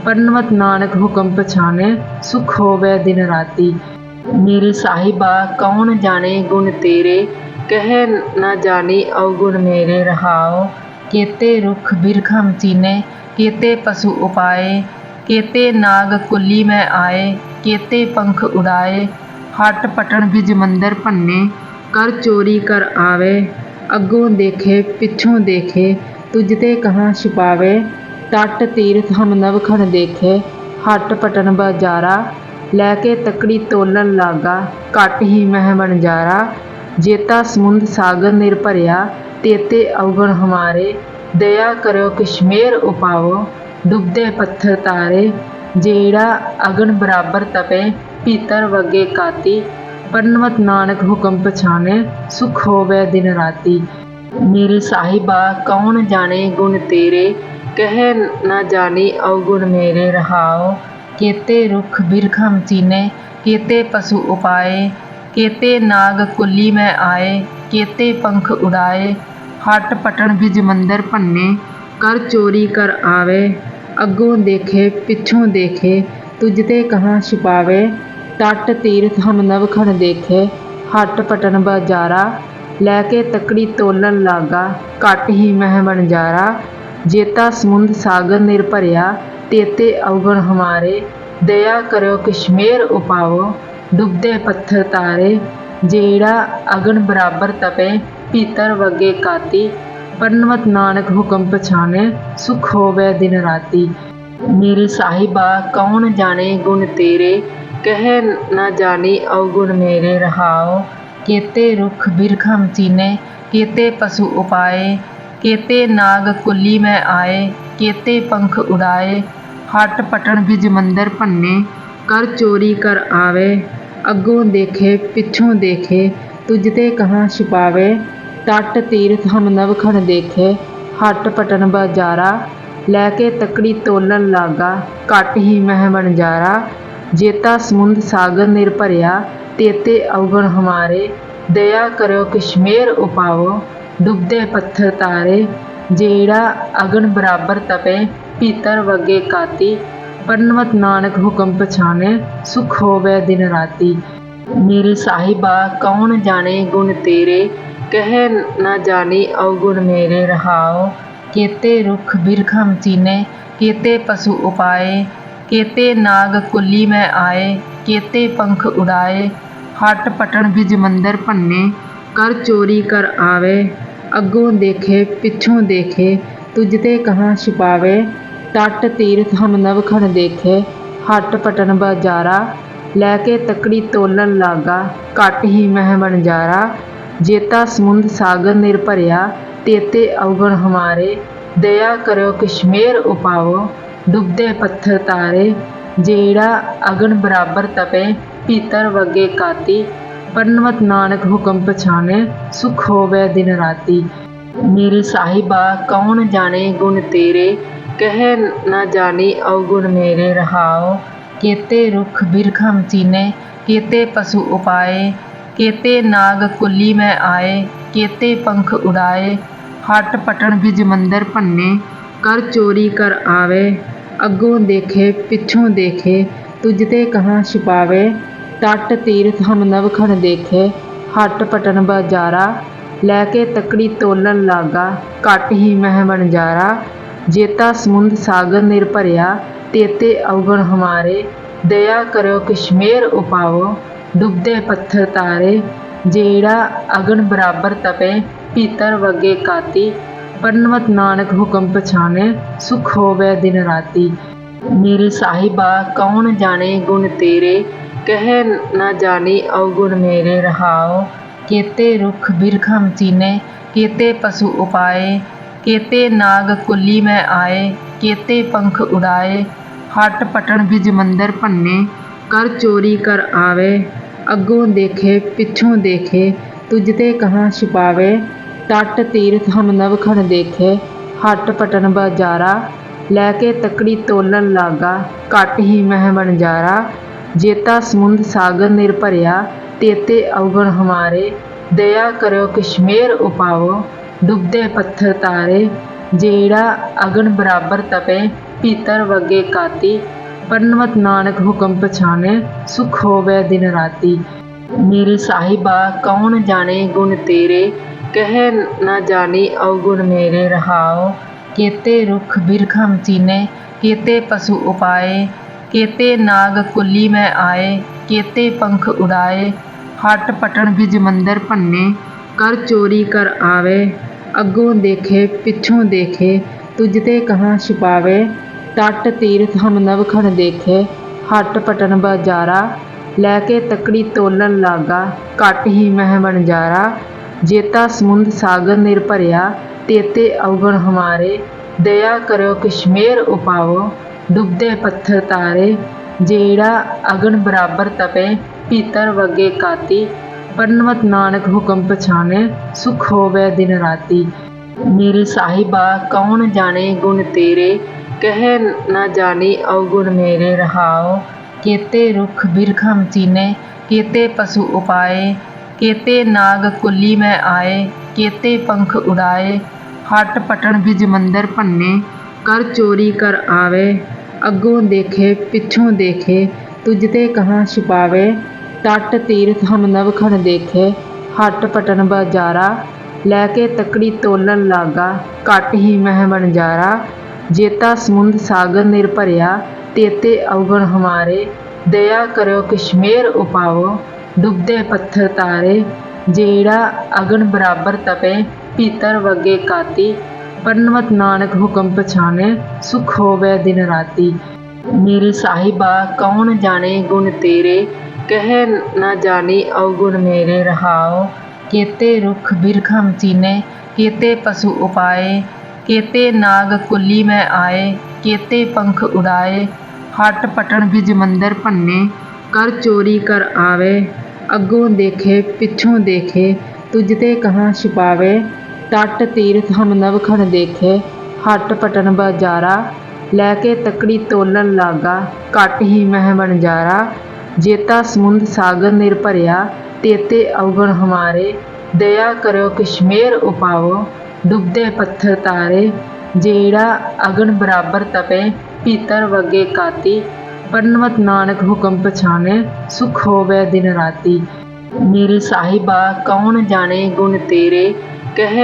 ਪਰਨਵਤ ਨਾਨਕ ਹੁਕਮ ਪਛਾਣੇ ਸੁਖ ਹੋਵੇ ਦਿਨ ਰਾਤੀ। ਮੇਰੇ ਸਾਹਿਬਾ ਕੌਣ ਜਾਣੇ ਗੁਣ ਤੇਰੇ ਕਹਿ ਨਾ ਜਾਣੀ ਅਵਗੁਣ ਮੇਰੇ ਰਹਾਓ। ਕੇਤੇ ਰੁੱਖ ਬਿਰਖਮ ਚੀਨੇ ਕੇਤੇ ਪਸ਼ੂ ਉਪਾਏ ਕੇਤੇ ਨਾਗ ਕੁੱਲੀ ਮੈਂ ਆਏ ਕੇਤੇ ਪੰਖ ਉਡਾਏ। ਹੱਟ ਪਟਣ ਬਿਜ ਮੰਦਰ ਭੰਨੇ ਕਰ ਚੋਰੀ ਕਰ ਆਵੇ। ਅੱਗੋਂ ਦੇਖੇ ਪਿੱਛੋਂ ਦੇਖੇ ਤੁਝ ਤੇ ਕਹਾਂ ਛੁਪਾਵੇ। ਤਟ ਤੀਰਥ ਹਮ ਨਵਖਣ ਦੇਖੇ ਹੱਟ ਪਟਣ ਬਾਜ਼ਾਰਾ। ਲੈ ਕੇ ਤਕੜੀ ਤੋਲਣ ਲਾਗਾ ਘੱਟ ਹੀ ਮਹਿ ਵਣਜਾਰਾ। ਜੇਤਾ ਸਮੁੰਦ ਸਾਗਰ ਨਿਰ ਭਰਿਆ ਤੇਤੇ ਅਵਗੁਣ ਹਮਾਰੇ। ਦਇਆ ਕਰਿਓ ਕਿਸ਼ਮੇਰ ਉਪਾਵੋ ਡੁੱਬਦੇ ਪੱਥਰ ਤਾਰੇ। ਜਿਹੜਾ ਅਗਨ ਬਰਾਬਰ ਤਪੇ ਭੀਤਰ ਵਗੇ ਕਾਤੀ। ਪਰਨਵਤ ਨਾਨਕ ਹੁਕਮ ਪਛਾਣੇ ਸੁਖ ਹੋਵੇ ਦਿਨ ਰਾਤੀ। ਮੇਰੇ ਸਾਹਿਬਾ ਕੌਣ ਜਾਣੇ ਗੁਣ ਤੇਰੇ ਕਹਿ ਨਾ ਜਾਣੀ ਅਵਗੁਣ ਮੇਰੇ ਰਹਾਓ। ਕੇਤੇ ਰੁੱਖ ਬਿਰਖਮ ਚੀਨੇ ਕੇਤੇ ਪਸ਼ੂ ਉਪਾਏ ਕੇਤੇ ਨਾਗ ਕੁੱਲੀ ਮੈਂ ਆਏ ਕੇਤੇ ਪੰਖ ਉਡਾਏ। ਹੱਟ ਪਟਣ ਬਿਜ ਮੰਦਰ ਭੰਨੇ ਕਰ ਚੋਰੀ ਕਰ ਆਵੇ। ਅੱਗੋਂ ਦੇਖੇ ਪਿੱਛੋਂ ਦੇਖੇ ਤੁਝ ਤੇ ਕਹਾਂ ਛੁਪਾਵੇ। ਤਟ ਤੀਰਥ ਹਮ ਨਵਖਣ ਦੇਖੇ ਹੱਟ ਪਟਣ ਬਾਜ਼ਾਰਾ। ਲੈ ਕੇ ਤਕੜੀ ਤੋਲਣ ਲਾਗਾ ਘੱਟ ਹੀ ਮਹਿ ਵਣਜਾਰਾ। ਜੇਤਾ ਸਮੁੰਦ ਸਾਗਰ ਨਿਰ ਭਰਿਆ ਤੇਤੇ ਅਵਗੁਣ ਹਮਾਰੇ। ਦਇਆ ਕਰਿਓ ਕਿਸ਼ਮੇਰ ਉਪਾਵੋ ਡੁੱਬਦੇ ਪੱਥਰ ਤਾਰੇ। ਜਿਹੜਾ ਅਗਨ ਬਰਾਬਰ ਤਪੇ ਭੀਤਰ ਵਗੇ ਕਾਤੀ। ਪਰਨਵਤ ਨਾਨਕ ਹੁਕਮ ਪਛਾਣੇ ਸੁਖ ਹੋਵੇ ਦਿਨ ਰਾਤੀ। ਮੇਰੇ ਸਾਹਿਬਾ ਕੌਣ ਜਾਣੇ ਗੁਣ ਤੇਰੇ ਕਹਿ ਨਾ ਜਾਣੀ ਅਵਗੁਣ ਮੇਰੇ ਰਹਾਓ। ਕੇਤੇ ਰੁੱਖ ਬਿਰਖਮ ਚੀਨੇ ਕੇਤੇ ਪਸ਼ੂ ਉਪਾਏ ਕੇਤੇ ਨਾਗ ਕੁੱਲੀ ਮੈਂ ਆਏ ਕੇਤੇ ਪੰਖ ਉਡਾਏ। ਹੱਟ ਪਟਣ ਬਿਜ ਮੰਦਰ ਭੰਨੇ ਕਰ ਚੋਰੀ ਕਰ ਆਵੇ। ਅੱਗੋਂ ਦੇਖੇ ਪਿੱਛੋਂ ਦੇਖੇ ਤੁਝ ਤੇ ਕਹਾਂ ਛੁਪਾਵੇ। ਤਟ ਤੀਰਥ ਹਮ ਨਵਖਣ ਦੇਖੇ ਹੱਟ ਪਟਣ ਬਾਜ਼ਾਰਾ। ਲੈ ਕੇ ਤਕੜੀ ਤੋਲਣ ਲਾਗਾ ਘੱਟ ਹੀ ਮਹਿ ਵਣਜਾਰਾ। ਜੇਤਾ ਸਮੁੰਦ ਸਾਗਰ ਨਿਰ ਭਰਿਆ ਤੇਤੇ ਅਵਗੁਣ ਹਮਾਰੇ। ਦਇਆ ਕਰਿਓ ਕਿਸ਼ਮੇਰ ਉਪਾਵੋ ਡੁੱਬਦੇ ਪੱਥਰ ਤਾਰੇ। ਜਿਹੜਾ ਅਗਨ ਬਰਾਬਰ ਤਪੇ ਭੀਤਰ ਵਗੇ ਕਾਤੀ। ਪਰਨਵਤ ਨਾਨਕ ਹੁਕਮ ਪਛਾਣੇ ਸੁਖ ਹੋਵੇ ਦਿਨ ਰਾਤੀ। ਮੇਰੇ ਸਾਹਿਬਾ ਕੌਣ ਜਾਣੇ ਗੁਣ ਤੇਰੇ ਕਹਿ ਨਾ ਜਾਣੀ ਅਵਗੁਣ ਮੇਰੇ ਰਹਾਓ। ਕੇਤੇ ਰੁੱਖ ਬਿਰਖਮ ਚੀਨੇ ਕੇਤੇ ਪਸ਼ੂ ਉਪਾਏ ਕੇਤੇ ਨਾਗ ਕੁੱਲੀ ਮੈਂ ਆਏ ਕੇਤੇ ਪੰਖ ਉਡਾਏ। ਹੱਟ ਪਟਣ ਬਿਜ ਮੰਦਰ ਭੰਨੇ ਕਰ ਚੋਰੀ ਕਰ ਆਵੇ। ਅੱਗੋਂ ਦੇਖੇ ਪਿੱਛੋਂ ਦੇਖੇ ਤੁਝ ਤੇ ਕਹਾਂ ਛੁਪਾਵੇ। ਤਟ ਤੀਰਥ ਹਮ ਨਵਖਣ ਦੇਖੇ ਹੱਟ ਪਟਣ ਬਾਜ਼ਾਰਾ। ਲੈ ਕੇ ਤਕੜੀ ਤੋਲਣ ਲਾਗਾ ਘੱਟ ਹੀ ਮਹਿ ਵਣਜਾਰਾ। ਜੇਤਾ ਸਮੁੰਦ ਸਾਗਰ ਨਿਰ ਭਰਿਆ ਤੇਤੇ ਅਵਗੁਣ ਹਮਾਰੇ। ਦਇਆ ਕਰਿਓ ਕਿਸ਼ਮੇਰ ਉਪਾਵੋ ਡੁੱਬਦੇ ਪੱਥਰ ਤਾਰੇ। ਜਿਹੜਾ ਅਗਨ ਬਰਾਬਰ ਤਪੇ ਭੀਤਰ ਵਗੇ ਕਾਤੀ। ਪਰਨਵਤ ਨਾਨਕ ਹੁਕਮ ਪਛਾਣੇ ਸੁਖ ਹੋਵੇ ਦਿਨ ਰਾਤੀ। ਮੇਰੇ ਸਾਹਿਬਾ ਕੌਣ ਜਾਣੇ ਗੁਣ ਤੇਰੇ ਕਹਿ ਨਾ ਜਾਣੀ ਅਵਗੁਣ ਮੇਰੇ ਰਹਾਓ। ਕੇਤੇ ਰੁੱਖ ਬਿਰਖਮ ਚੀਨੇ ਕੇਤੇ ਪਸ਼ੂ ਉਪਾਏ ਕੇਤੇ ਨਾਗ ਕੁੱਲੀ ਮੈਂ ਆਏ ਕੇਤੇ ਪੰਖ ਉਡਾਏ। ਹੱਟ ਪਟਣ ਬਿਜ ਮੰਦਰ ਭੰਨੇ ਕਰ ਚੋਰੀ ਕਰ ਆਵੇ। ਅੱਗੋਂ ਦੇਖੇ ਪਿੱਛੋਂ ਦੇਖੇ ਤੁਝ ਤੇ ਕਹਾਂ ਛੁਪਾਵੇ। ਤਟ ਤੀਰਥ ਹਮ ਨਵਖਣ ਦੇਖੇ ਹੱਟ ਪਟਣ ਬਾਜ਼ਾਰਾ। ਲੈ ਕੇ ਤਕੜੀ ਤੋਲਣ ਲਾਗਾ ਘੱਟ ਹੀ ਮਹਿ ਵਣਜਾਰਾ। ਜੇਤਾ ਸਮੁੰਦ ਸਾਗਰ ਨਿਰ ਭਰਿਆ ਤੇਤੇ ਅਵਗੁਣ ਹਮਾਰੇ। ਦਇਆ ਕਰਿਓ ਕਿਸ਼ਮੇਰ ਉਪਾਵੋ डुबदे पत्थर तारे, जेड़ा अगन बराबर तपे, भीतर वगे काती। पन्नवत नानक हुक्म पछाने, सुख होवे दिन राती। मेरे साहिबा कौन जाने गुण तेरे, कह न जानी अवगुण मेरे रहाओ। केते रुख बिरखम चीने, केते पशु उपाए, केते नाग कुली में आए, केते पंख उड़ाए। हट पटन बिज मंदिर भन्ने, कर चोरी कर आवे। अगों देखे पिछों देखे, तुझते कहाँ छिपावे। तट तीर्थ हम नवखण देखे, हट पटन बाजारा। लैके तकड़ी तोलन लागा, घट ही मह बनजारा। जेता समुंद सागर निरभरिया, तेते अवगुण हमारे। दया करो कश्मेर उपावो, डुबदे पत्थर तारे। जेड़ा अगन बराबर तपे, भीतर वगे काती। पन्नवत नानक हुक्म पछाने, सुख होवे दिन राती। मेरे साहिबा कौन जाने गुण तेरे, कह न जानी अवगुण मेरे रहाओ। केते रुख बिरखम चीने, केते पशु उपाए, केते नाग कुली में आए, केते पंख उड़ाए। हट पटन बिज मंदिर भन्ने, कर चोरी कर आवे। अगों देखे पिछों देखे, तुझते कहाँ छिपावे। तट तीर्थ हम नवखण देखे, हट पटन बाजारा। लैके तकड़ी तोलन लागा, घट ही मह बनजारा। जेता समुंद सागर निरभरिया, तेते अवगुण हमारे। दया करो कश्मेर उपावो, डुबदे पत्थर तारे। जेड़ा अगन बराबर तपे, भीतर वगे काती। पन्नवत नानक हुक्म पछाने, सुख होवे दिन राती। मेरे साहिबा कौन जाने गुण तेरे, कह न जानी अवगुण मेरे रहाओ। केते रुख बिरखम चीने, केते पशु उपाए, केते नाग कुली में आए, केते पंख उड़ाए। हट पटन बिज मंदिर भन्ने, कर चोरी कर आवे। अगों देखे पिछों देखे, तुझते कहाँ छिपावे। तट तीर्थ हम नवखण देखे, हट पटन बाजारा। लैके तकड़ी तोलन लागा, घट ही मह बनजारा। जेता समुंद सागर निरभरिया, तेते अवगुण हमारे। दया करो कश्मेर उपावो, डुबदे पत्थर तारे। जेड़ा अगन बराबर तपे, भीतर वगे काती। पन्नवत नानक हुक्म पछाने, सुख होवे दिन राती। मेरे साहिबा कौन जाने गुण तेरे, कह न जानी अवगुण मेरे रहाओ। केते रुख बिरखम चीने, केते पशु उपाए, केते नाग कुली में आए, केते पंख उड़ाए। हट पटन बिज मंदिर भन्ने, कर चोरी कर आवे। अगों देखे पिछों देखे, तुझते कहाँ छिपावे। तट तीर्थ हम नवखण देखे, हट पटन बाजारा। लैके तकड़ी तोलन लागा, घट ही मह बनजारा। जेता समुंद सागर निरभरिया, तेते अवगुण हमारे। दया करो कश्मेर उपावो, डुबदे पत्थर तारे। जेड़ा अगन बराबर तपे, भीतर वगे काती। पन्नवत नानक हुक्म पछाने, सुख होवे दिन राती। मेरे साहिबा कौन जाने गुण तेरे, कह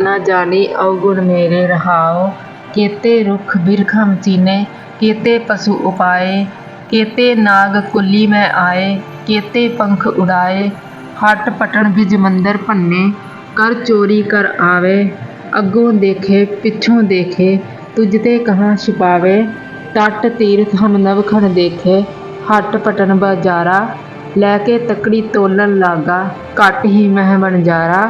न जानी अवगुण मेरे रहाओ। केते रुख बिरखम चीने, केते पशु उपाए, केते नाग कुली में आए, केते पंख उड़ाए। हट पटन बिज मंदिर भन्ने, कर चोरी कर आवे। अगों देखे पिछों देखे, तुझते कहाँ छिपावे। तट तीर्थ हम नवखण देखे, हट पटन बाजारा। लैके तकड़ी तोलन लागा, घट ही मह बनजारा।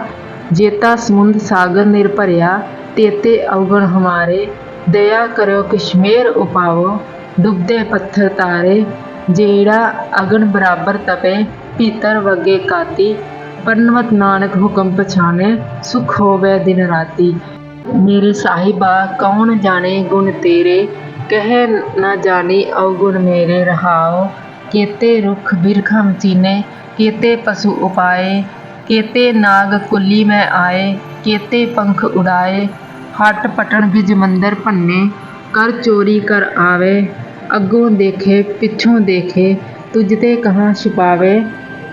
जेता समुंद सागर निरभरिया, तेते अवगुण हमारे। दया करो कश्मेर उपावो, डुबदे पत्थर तारे। जेड़ा अगन बराबर तपे, भीतर वगे काती। पन्नवत नानक हुक्म पछाने, सुख होवे दिन राती। मेरे साहिबा कौन जाने गुण तेरे, कह न जानी अवगुण मेरे रहाओ। केते रुख बिरखम चीने, केते पशु उपाए, केते नाग कुली में आए, केते पंख उड़ाए। हट पटन बिज मंदिर भन्ने, कर चोरी कर आवे। अगों देखे पिछों देखे, तुझते कहाँ छिपावे।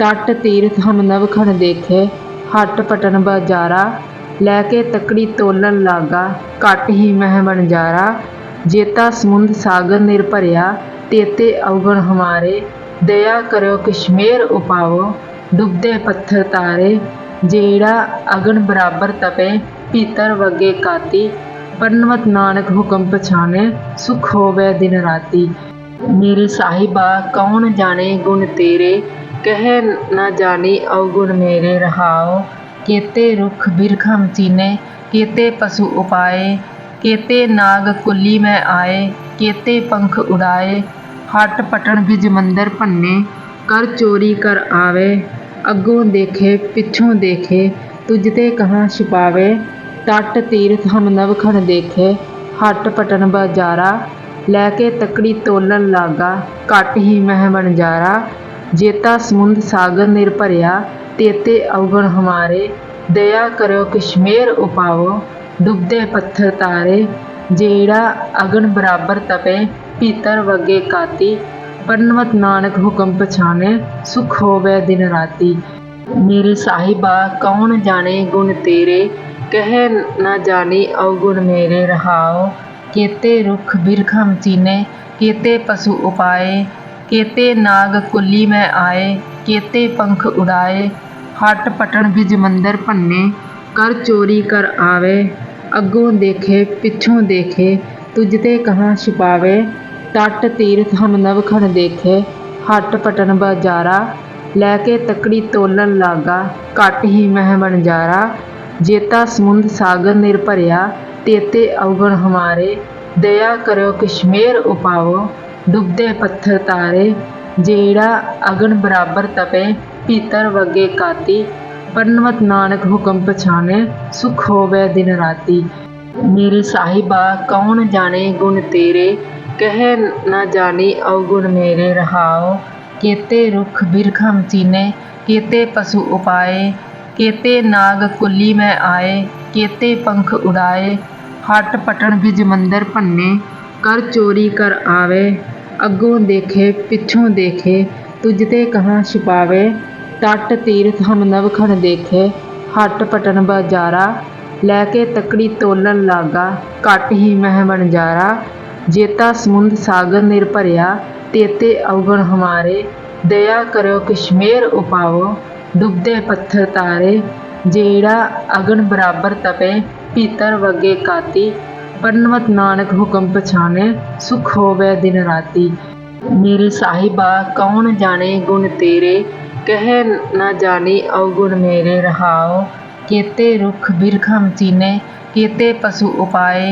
तट तीर्थ हम नवखण देखे, हट पटन बाजारा। लैके तकड़ी तोलन लागा, घट ही मह बनजारा। जेता समुंद सागर निरभरिया, तेते अवगुण हमारे। दया करो कश्मीर उपावो डुबदे पत्थर तारे जेड़ा अगन बराबर तपे भीतर वगे काती पन्नवत नानक हुक्म पछाने सुख होवे दिन राती। मेरे साहिबा कौन जाने गुण तेरे कह न जानी अवगुण मेरे रहाओ केते रुख बिरखम चीने केते पशु उपाए केते नाग कुली में आए केते पंख उड़ाए हट पटन बिज मंदिर भन्ने कर चोरी कर आवे अगों देखे पिछों देखे तुझते कहाँ छिपावे तट तीर्थ हम नवखन देखे हट पटन बाजारा लैके तकड़ी तोलन लागा घट ही मह बनजारा जेता समुंद सागर निरभरिया तेते अवगुण हमारे दया करो कश्मीर उपावो डुबदे पत्थर तारे जेड़ा अगन बराबर तपे भीतर वगे काती पन्नवत नानक हुक्म पछाने सुख होवे दिन राती। मेरे साहिबा कौन जाने गुण तेरे कह न जानी अवगुण मेरे रहाओ केते रुख बिरखम चीने केते पशु उपाए केते नाग कुली में आए केते पंख उड़ाए हट पटन बिज मंदिर भन्ने कर चोरी कर आवे अगों देखे पिछों देखे तुझते कहाँ छिपावे तट तीर्थ हम नवखन देखे हट पटन बाजारा लैके तकड़ी तोलन लागा घट ही मह बनजारा जेता समुंद सागर निरभरिया तेते अवगुण हमारे दया करो कश्मीर उपावो डुबदे पत्थर तारे जेड़ा अगन बराबर तपे भीतर वगे काती पन्नवत नानक हुक्म पछाने सुख होवे दिन राती। मेरे साहिबा कौन जाने गुण तेरे कह न जानी अवगुण मेरे रहाओ केते रुख बिरखम चीने केते पशु उपाए केते नाग कुली में आए केते पंख उड़ाए हट पटन बिज मंदिर भन्ने कर चोरी कर आवे अगों देखे पिछों देखे तुझते कहाँ छिपावे तट तीर्थ हम नवखन देखे हट पटन बाजारा लैके तकड़ी तोलन लागा घट ही मह बनजारा जेता समुंद सागर निरभरिया तेते अवगुण हमारे दया करो कश्मीर उपावो डुबदे पत्थर तारे जेड़ा अगन बराबर तपे भीतर वगे काती पन्नवत नानक हुक्म पछाने सुख होवे दिन राती। मेरे साहिबा कौन जाने गुण तेरे कह न जानी अवगुण मेरे रहाओ केते रुख बिरखम चीने केते पशु उपाए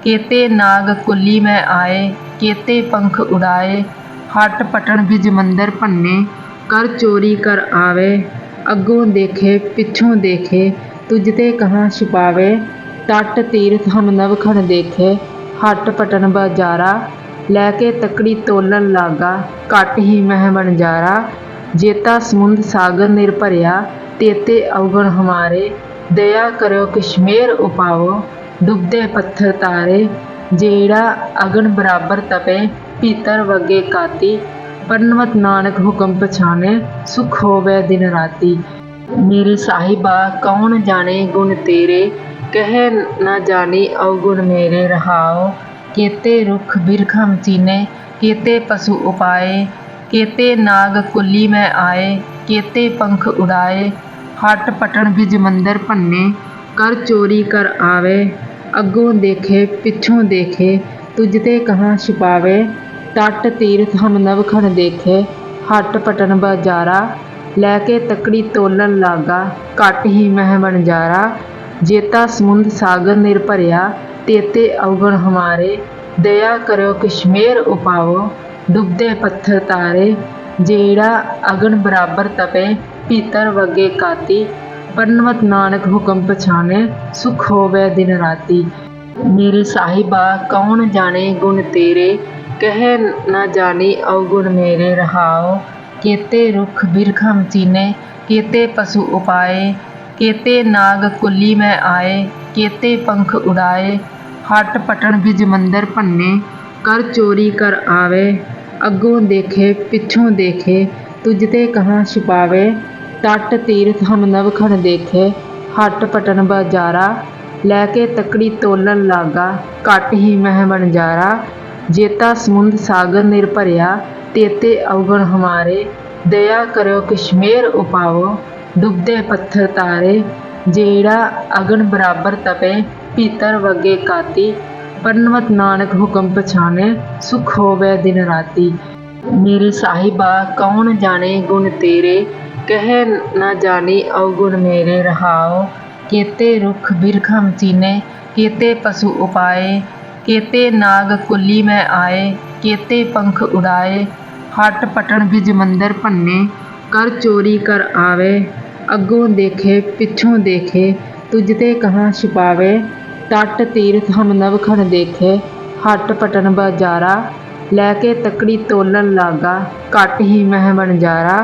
केते नाग कुली में आए केते पंख उड़ाए हट पटन बिज मंदिर भन्ने कर चोरी कर आवे अगों देखे पिछों देखे तुझते कहाँ छिपावे तट तीर्थ हम नवखन देखे हट पटन बाजारा लैके तकड़ी तोलन लागा घट ही मह बनजारा जेता समुंद सागर निरभरिया तेते अवगुण हमारे दया करो कश्मीर उपावो डुबदे पत्थर तारे जेड़ा अगन बराबर तपे भीतर वगे काती पन्नवत नानक हुक्म पछाने सुख होवे दिन राती। मेरे साहिबा कौन जाने गुण तेरे कह न जानी अवगुण मेरे रहाओ केते रुख बिरखम चीने केते पशु उपाए केते नाग कुली में आए केते पंख उड़ाए हट पटन बिज मंदिर भन्ने कर चोरी कर आवे अगों देखे पिछों देखे तुझते कहाँ छिपावे तट तीर्थ हम नवखन देखे हट पटन बाजारा लैके तकड़ी तोलन लागा घट ही मह बनजारा जेता समुंद सागर निरभरिया तेते अवगुण हमारे दया करो कश्मीर उपावो डुबदे पत्थर तारे जेड़ा अगन बराबर तपे भीतर वगे काती पन्नवत नानक हुक्म पछाने सुख होवे दिन राती। मेरे साहिबा कौन जाने गुण तेरे कह न जानी अवगुण मेरे रहाओ केते रुख बिरखम चीने केते पशु उपाए केते नाग कुली में आए केते पंख उड़ाए हट पटन बिज मंदिर भन्ने कर चोरी कर आवे अगों देखे पिछों देखे तुझते कहाँ छिपावे तट तीर्थ हम नवखन देखे हट पटन बाजारा लैके तकड़ी तोलन लागा घट ही मह बनजारा जेता समुंद सागर निर भरिया तेते अवगुण हमारे। दया करो किशमेर उपावो डुबदे पत्थर तारे। जेड़ा अगन बराबर तपे भीतर वगे काती। पन्नवत नानक हुक्म पछाने सुख होवे दिन राती। मेरे साहिबा कौन जाने गुण तेरे कह न जानी अवगुण मेरे रहाओ। केते रुख बिरखम चीने केते पशु उपाए। केते नाग कुली में आए केते पंख उड़ाए। हट पटन बिज मंदिर भन्ने कर चोरी कर आवे। अगों देखे पिछों देखे तुझते कहाँ छिपावे। तट तीर्थ हम नवखन देखे हट पटन बाजारा। लैके तकड़ी तोलन लागा घट ही मह बनजारा।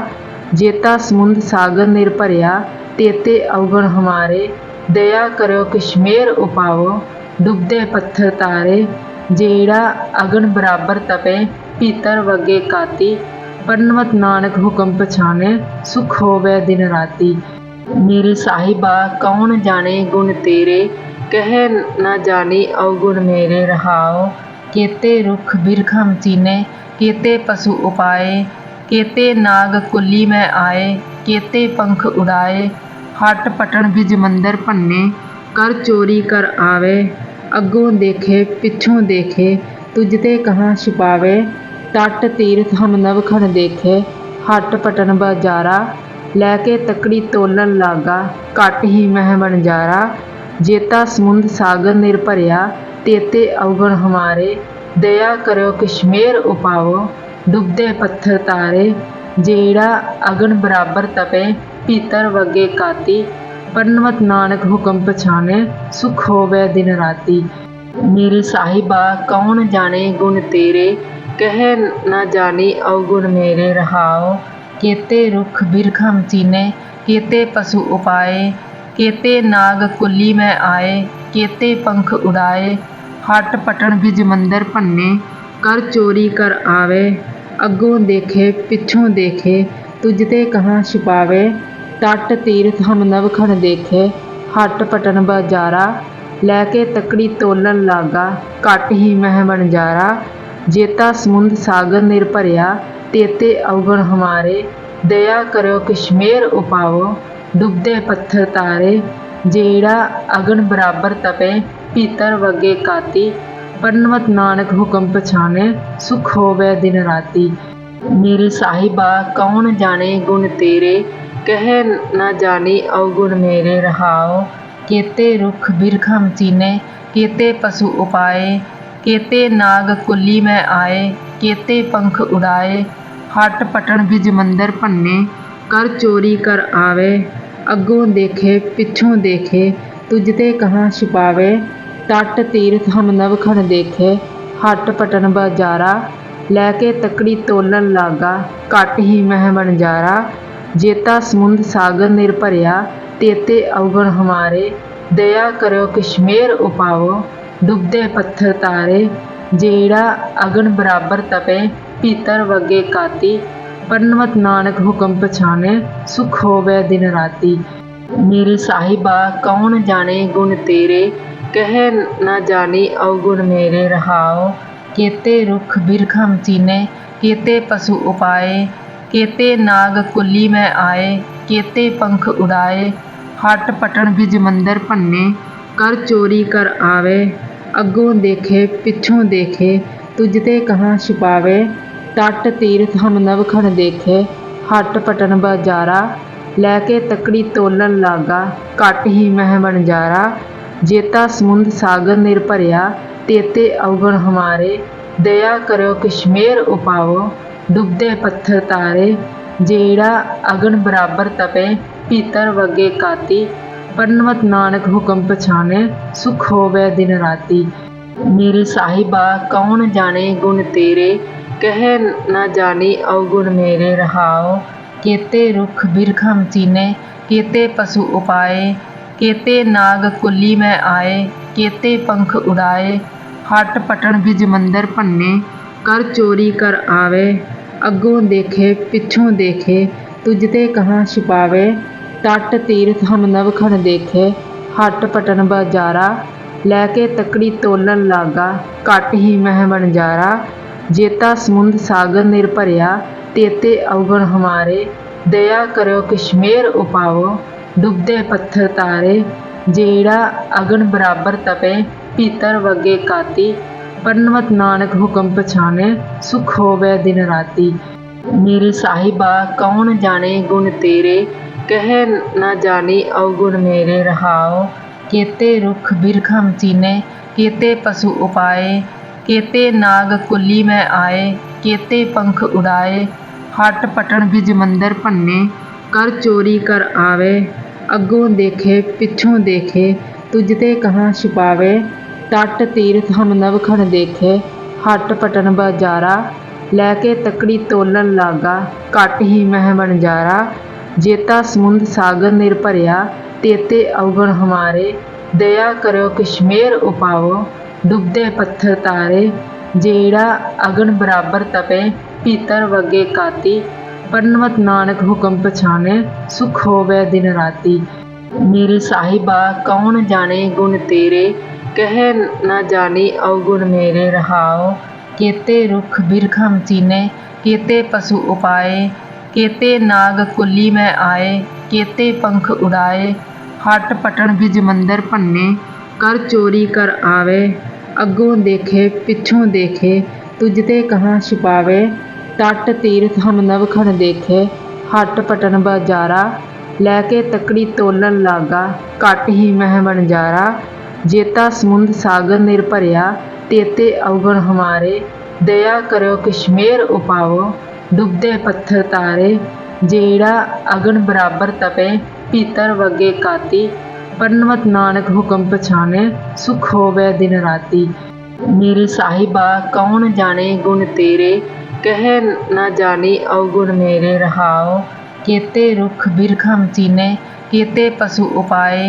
जेता समुंद सागर निर भरिया तेते अवगुण हमारे। दया करो किशमेर उपावो डुबदे पत्थर तारे। जेड़ा अगन बराबर तपे भीतर वगे काती। पन्नवत नानक हुक्म पछाने सुख होवे दिन राती। मेरे साहिबा कौन जाने गुण तेरे कह न जानी अवगुण मेरे रहाओ। केते रुख बिरखम चीने केते पशु उपाए। केते नाग कुली में आए केते पंख उड़ाए। हट पटन बिज मंदिर भन्ने कर चोरी कर आवे। अगों देखे पिछों देखे तुझते कहाँ छिपावे। तट तीर्थ हम नवखन देखे हट पटन बाजारा। लैके तकड़ी तोलन लागा घट ही मह बनजारा। जेता समुंद सागर निर भरिया तेते अवगुण हमारे। दया करो किशमेर उपावो डुबदे पत्थर तारे। जेड़ा अगन बराबर तपे भीतर वगे काती। पन्नवत नानक हुक्म पछाने सुख होवे दिन राती। मेरे साहिबा कौन जाने गुण तेरे कह न जानी अवगुण मेरे रहाओ। केते रुख बिरखम चीने केते पशु उपाए। केते नाग कुली में आए केते पंख उड़ाए। हट पटन बिज मंदिर भन्ने कर चोरी कर आवे। अगों देखे पिछों देखे तुझते कहाँ छिपावे। तट तीर्थ हम नवखन देखे हट पटन बाजारा। लैके तकड़ी तोलन लागा घट ही मह बनजारा। जेता समुंद सागर निर भरिया तेते अवगुण हमारे। दया करो किशमेर उपावो डुबदे पत्थर तारे। जेड़ा अगन बराबर तपे भीतर वगे काती। पन्नवत नानक हुक्म पछाने सुख होवे दिन राती। मेरे साहिबा कौन जाने गुण तेरे कह न जानी अवगुण मेरे रहाओ। केते रुख बिरखम चीने केते पशु उपाए। केते नाग कुली में आए केते पंख उड़ाए। हट पटन बिज मंदिर भन्ने कर चोरी कर आवे। अगों देखे पिछों देखे तुझते कहाँ छिपावे। तट तीर्थ हम नवखन देखे हट पटन बाजारा। लैके तकड़ी तोलन लागा घट ही मह बनजारा। जेता समुंद सागर निर भरिया तेते अवगुण हमारे। दया करो किशमेर उपावो डुबदे पत्थर तारे। जेड़ा अगन बराबर तपे भीतर वगे काती। पन्नवत नानक हुक्म पछाने सुख होवे दिन राती। मेरे साहिबा कौन जाने गुण तेरे कह न जानी अवगुण मेरे रहाओ। केते रुख बिरखम चीने केते पशु उपाए। केते नाग कुली में आए केते पंख उड़ाए। हट पटन बिज मंदिर भन्ने कर चोरी कर आवे। अगों देखे पिछों देखे तुझते कहाँ छिपावे। तट तीर्थ हम नवखन देखे हट पटन बाजारा। लैके तकड़ी तोलन लागा घट ही मह बनजारा। जेता समुंद सागर निर भरिया तेते अवगुण हमारे। दया करो किशमेर उपावो डुबदे पत्थर तारे। जेड़ा अगन बराबर तपे भीतर वगे काती। पन्नवत नानक हुक्म पछाने सुख होवे दिन राती। मेरे साहिबा कौन जाने गुण तेरे कह न जानी अवगुण मेरे रहाओ। केते रुख बिरखम चीने केते पशु उपाए। केते नाग कुली में आए केते पंख उड़ाए। हट पटन बिज मंदिर भन्ने कर चोरी कर आवे। अगों देखे पिछों देखे तुझते कहाँ छिपावे। तट तीर्थ हम नवखन देखे हट पटन बाजारा। लैके तकड़ी तोलन लागा घट ही मह बनजारा। जेता समुंद सागर निरभरिया तेते अवगुण हमारे। दया करो कश्मेर उपावो डुबदे पत्थर तारे। जेड़ा अगन बराबर तपे भीतर वगे काती। पन्नवत नानक हुक्म पछाने सुख होवे दिन राती। मेरे साहिबा कौन जाने गुण तेरे कह न जानी अवगुण मेरे रहाओ। केते रुख बिरखम चीने केते पशु उपाए। केते नाग कुली में आए केते पंख उड़ाए। हट पटन बिज मंदिर भन्ने कर चोरी कर आवे। अगों देखे पिछों देखे तुझते कहाँ छिपावे। तट तीर्थ हम नवखण देखे हट पटन बाजारा। लैके तकड़ी तोलन लागा घट ही मह बनजारा। जेता समुंद सागर निरभरिया तेते अवगुण हमारे। दया करो कश्मेर उपावो डुबदे पत्थर तारे। जेड़ा अगन बराबर तपे भीतर वगे काती। पन्नवत नानक हुक्म पछाने सुख होवे दिन राती। मेरे साहिबा कौन जाने गुण तेरे कह न जानी अवगुण मेरे रहाओ। केते रुख बिरखम चीने केते पशु उपाए। केते नाग कुली में आए केते पंख उड़ाए। हट पटन बिज मंदिर भन्ने कर चोरी कर आवे। अगों देखे पिछों देखे तुझते कहाँ छिपावे। तट तीर्थ हम नवखण देखे हट पटन बाजारा। लैके तकड़ी तोलन लागा घट ही मह बनजारा। जेता समुंद सागर निरभरिया तेते अवगुण हमारे। दया करो कश्मेर उपावो डुबदे पत्थर तारे। जेड़ा अगन बराबर तपे भीतर वगे काती। पन्नवत नानक हुक्म पछाने सुख होवे दिन राती। मेरे साहिबा कौन जाने गुण तेरे कह न जानी अवगुण मेरे रहाओ। केते रुख बिरखम चीने केते पशु उपाए।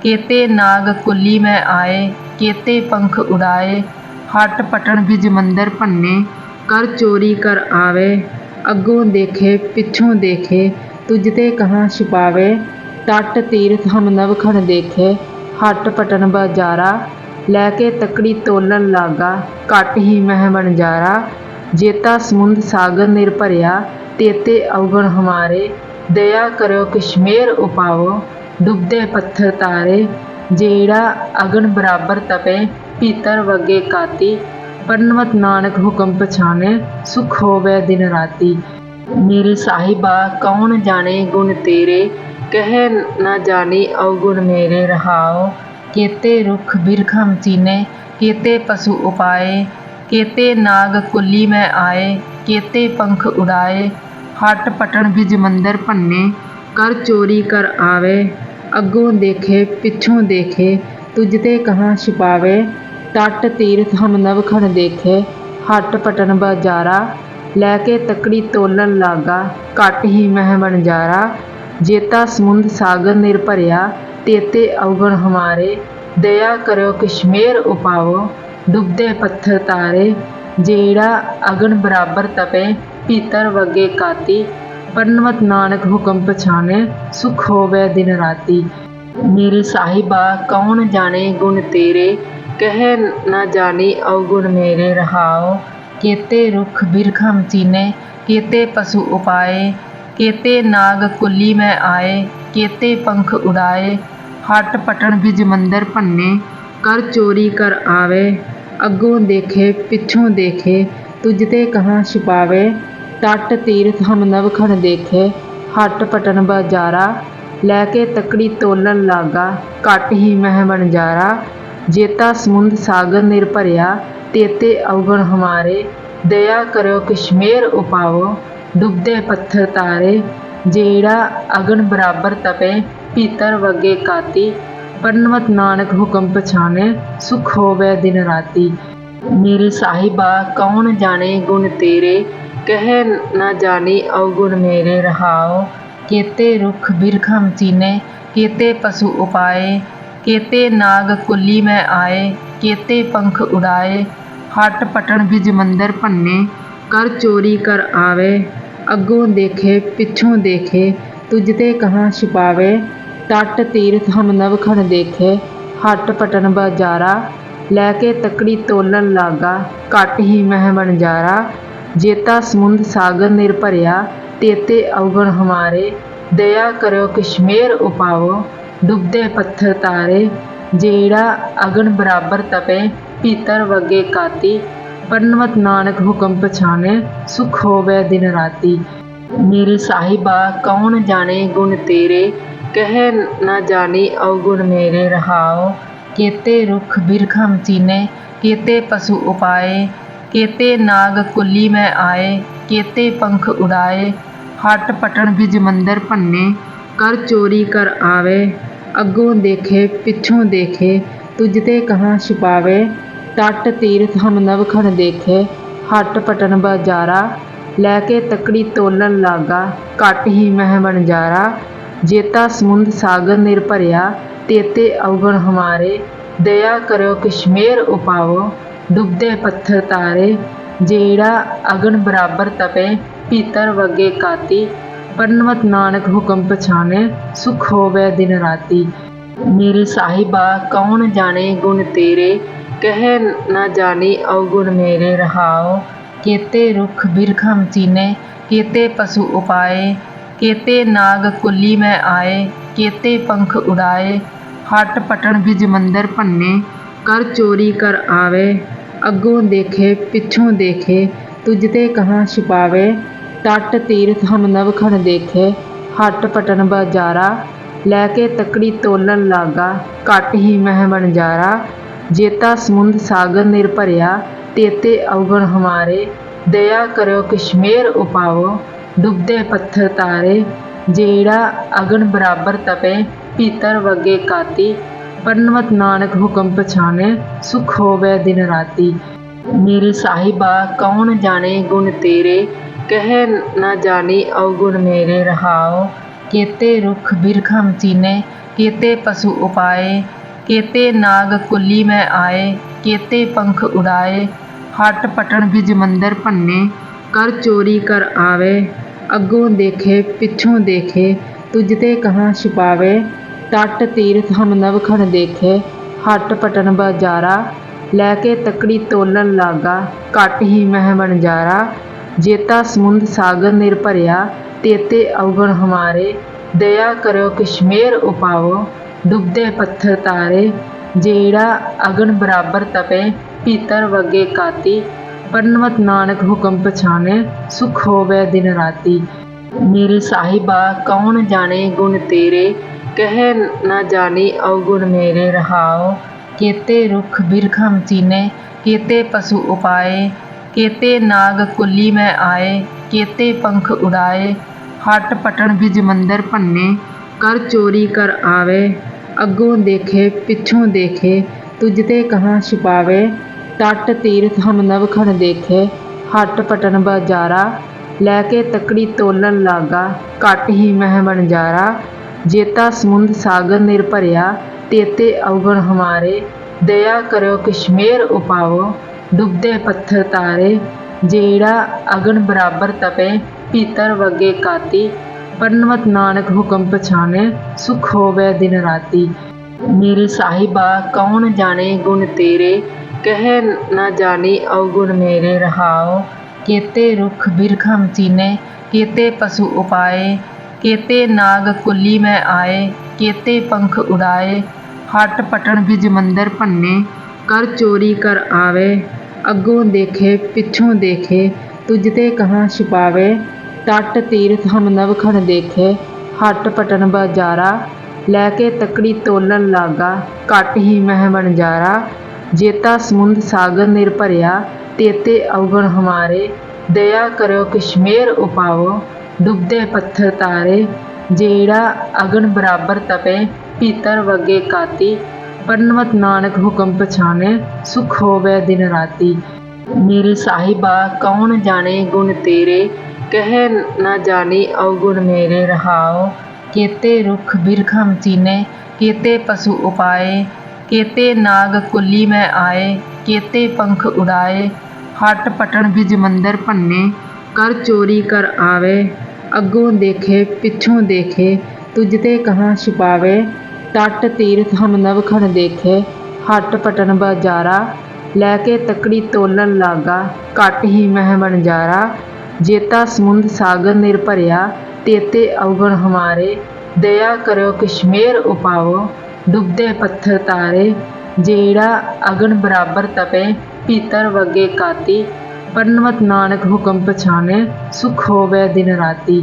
केते नाग कुली में आए केते पंख उड़ाए। हट पटन बिज मंदिर भन्ने कर चोरी कर आवे। अगों देखे पिछों देखे तुझते कहाँ छिपावे। तट तीर्थ हम नवखण देखे हट पटन बाजारा। लैके तकड़ी तोलन लागा घट ही मह बनजारा। जेता समुंद सागर निरभरिया तेते अवगुण हमारे। दया करो कश्मेर उपावो डुबदे पत्थर तारे। जेड़ा अगन बराबर तपे भीतर वगे काती। पन्नवत नानक हुक्म पछाने सुख होवे दिन राती। मेरे साहिबा कौन जाने गुण तेरे कह न जानी अवगुण मेरे रहाओ। केते रुख बिरखम चीने केते पशु उपाए। केते नाग कुली में आए केते पंख उड़ाए। हट पटन बिज मंदिर भन्ने कर चोरी कर आवे। अगों देखे पिछों देखे तुझते कहाँ छिपावे। तट तीर्थ हम नवखण देखे हट पटन बाजारा। लैके तकड़ी तोलन लागा घट ही मह बनजारा। जेता समुंद सागर निरभरिया तेते अवगुण हमारे। दया करो कश्मेर उपावो डुबदे पत्थर तारे। जेड़ा अगन बराबर तपे भीतर वगे काती। पन्नवत नानक हुक्म पछाने सुख होवे दिन राती। मेरे साहिबा कौन जाने गुण तेरे कह न जानी अवगुण मेरे रहाओ। केते रुख बिरखम चीने केते पशु उपाए। केते नाग कुली में आए केते पंख उड़ाए। हट पटन बिज मंदिर भन्ने कर चोरी कर आवे। अगों देखे पिछों देखे तुझते कहाँ छिपावे। तट तीर्थ हम नवखण देखे हट पटन बाजारा। लैके तकड़ी तोलन लागा घट ही मह बनजारा। जेता समुंद सागर निरभरिया तेते अवगुण हमारे। दया करो कश्मेर उपावो डुबदे पत्थर तारे। जेड़ा अगन बराबर तपे भीतर वगे काती। पन्नवत नानक हुक्म पछाने सुख होवे दिन राती। मेरे साहिबा कौन जाने गुण तेरे कह न जानी अवगुण मेरे रहाओ। केते रुख बिरखम चीने केते पशु उपाए। केते नाग कुली में आए केते पंख उड़ाए। हट पटन बिज मंदिर भन्ने कर चोरी कर आवे। अगों देखे पिछों देखे तुझते कहाँ छिपावे। तट तीर्थ हम नवखण देखे हट पटन बाजारा, लैके तकड़ी तोलन लागा, घट ही मह बनजारा। जेता समुंद सागर निर भरिया, तेते अवगुण हमारे, दया करो कश्मेर उपावो, डुबदे पत्थर तारे। जेड़ा अगन बराबर तपे, भीतर वगे काती, पन्नवत नानक हुक्म पछाने, सुख होवे दिन राती। मेरे साहिबा कौन जाने गुण तेरे, कह न जानी अवगुण मेरे रहाओ। केते रुख बिरखम चीने, केते पशु उपाए, केते नाग कुली में आए, केते पंख उड़ाए। हट पटन बिज मंदिर भन्ने, कर चोरी कर आवे। अगों देखे पिछों देखे, तुझते कहाँ छिपावे। तट तीर्थ हम नवखन देखे, हट पटन बाजारा, लैके तकड़ी तोलन लागा, घट ही मह बनजारा। जेता समुंद सागर निर भरिया, तेते अवगुण हमारे, दया करो कश्मेर उपावो, डुबदे पत्थर तारे। जेड़ा अगन बराबर तपे, भीतर वगे काती, पन्नवत नानक हुक्म पछाने, सुख होवे दिन राती। मेरे साहिबा कौन जाने गुण तेरे, कह न जानी अवगुण मेरे रहाओ। केते रुख बिरखम चीने, केते पशु उपाए, केते नाग कुली में आए, केते पंख उड़ाए। हट पटन बिज मंदिर भन्ने, कर चोरी कर आवे। अगों देखे पिछों देखे, तुझते कहाँ छिपावे। तट तीर्थ हम नवखन देखे, हट पटन बाजारा, लैके तकड़ी तोलन लागा, घट ही मह बनजारा। जेता समुंद सागर निर भरिया, तेते अवगुण हमारे, दया करो कश्मेर उपावो, डुबदे पत्थर तारे। जेड़ा अगन बराबर तपे, भीतर वगे काती, पन्नवत नानक हुक्म पछाने, सुख होवे दिन राती। मेरे साहिबा कौन जाने गुण तेरे, कह न जानी अवगुण मेरे रहाओ। केते रुख बिरखम चीने, केते पशु उपाए, केते नाग कुली में आए, केते पंख उड़ाए। हट पटन बिज मंदिर भन्ने, कर चोरी कर आवे। अगों देखे पिछों देखे, तुझते कहाँ छिपावे। तट तीर्थ हम नवखन देखे, हट पटन बाजारा, लैके तकड़ी तोलन लागा, घट ही मह बनजारा। जेता समुंद सागर निर भरिया, तेते अवगुण हमारे, दया करो कश्मेर उपावो, डुबदे पत्थर तारे। जेड़ा अगन बराबर तपे, भीतर वगे काती, पन्नवत नानक हुक्म पछाने, सुख होवे दिन राती। मेरे साहिबा कौन जाने गुण तेरे, कह न जानी अवगुण मेरे रहाओ। केते रुख बिरखम चीने, केते पशु उपाए, केते नाग कुली में आए, केते पंख उड़ाए। हट पटन बिज मंदिर भन्ने, कर चोरी कर आवे। अगों देखे पिछों देखे, तुझते कहाँ छिपावे। तट तीर्थ हम नवखन देखे, हट पटन बाजारा, लैके तकड़ी तोलन लागा, घट ही मह बनजारा। जेता समुंद सागर निर भरिया, तेते अवगुण हमारे, दया करो कश्मेर उपावो, डुबदे पत्थर तारे। जेड़ा अगन बराबर तपे, भीतर वगे काती, पन्नवत नानक हुक्म पछाने, सुख होवे दिन राती। मेरे साहिबा कौन जाने गुण तेरे, कह न जानी अवगुण मेरे रहाओ। केते रुख बिरखम चीने, केते पशु उपाए, केते नाग कुली में आए, केते पंख उड़ाए। हट पटन बिज मंदिर भन्ने, कर चोरी कर आवे। अगों देखे पिछों देखे, तुझते कहाँ छिपावे। तट तीर्थ हम नवखन देखे, हट पटन बाजारा, लैके तकड़ी तोलन लागा, घट ही मह बनजारा। जेता समुंद सागर निर भरिया, तेते अवगुण हमारे, दया करो कश्मेर उपावो, डुबदे पत्थर तारे। जेड़ा अगन बराबर तपे, भीतर वगे काती, पन्नवत नानक हुक्म पछाने, सुख होवे दिन राती। मेरे साहिबा कौन जाने गुण तेरे, कह न जानी अवगुण मेरे रहाओ। केते रुख बिरखम चीने, केते पशु उपाए, केते नाग कुली में आए, केते पंख उड़ाए। हट पटन बिज मंदिर भन्ने, कर चोरी कर आवे। अगों देखे पिछों देखे, तुझते कहाँ छिपावे। तट तीर्थ हम नवखण देखे, हट पटन बाजारा, लैके तकड़ी तोलन लागा, घट ही मह बनजारा। जेता समुंद सागर निरभरिया, तेते अवगुण हमारे, दया करो कश्मेर उपावो, डुबदे पत्थर तारे। जेड़ा अगन बराबर तपे, भीतर वगे काती, पन्नवत नानक हुक्म पछाने, सुख होवे दिन राती।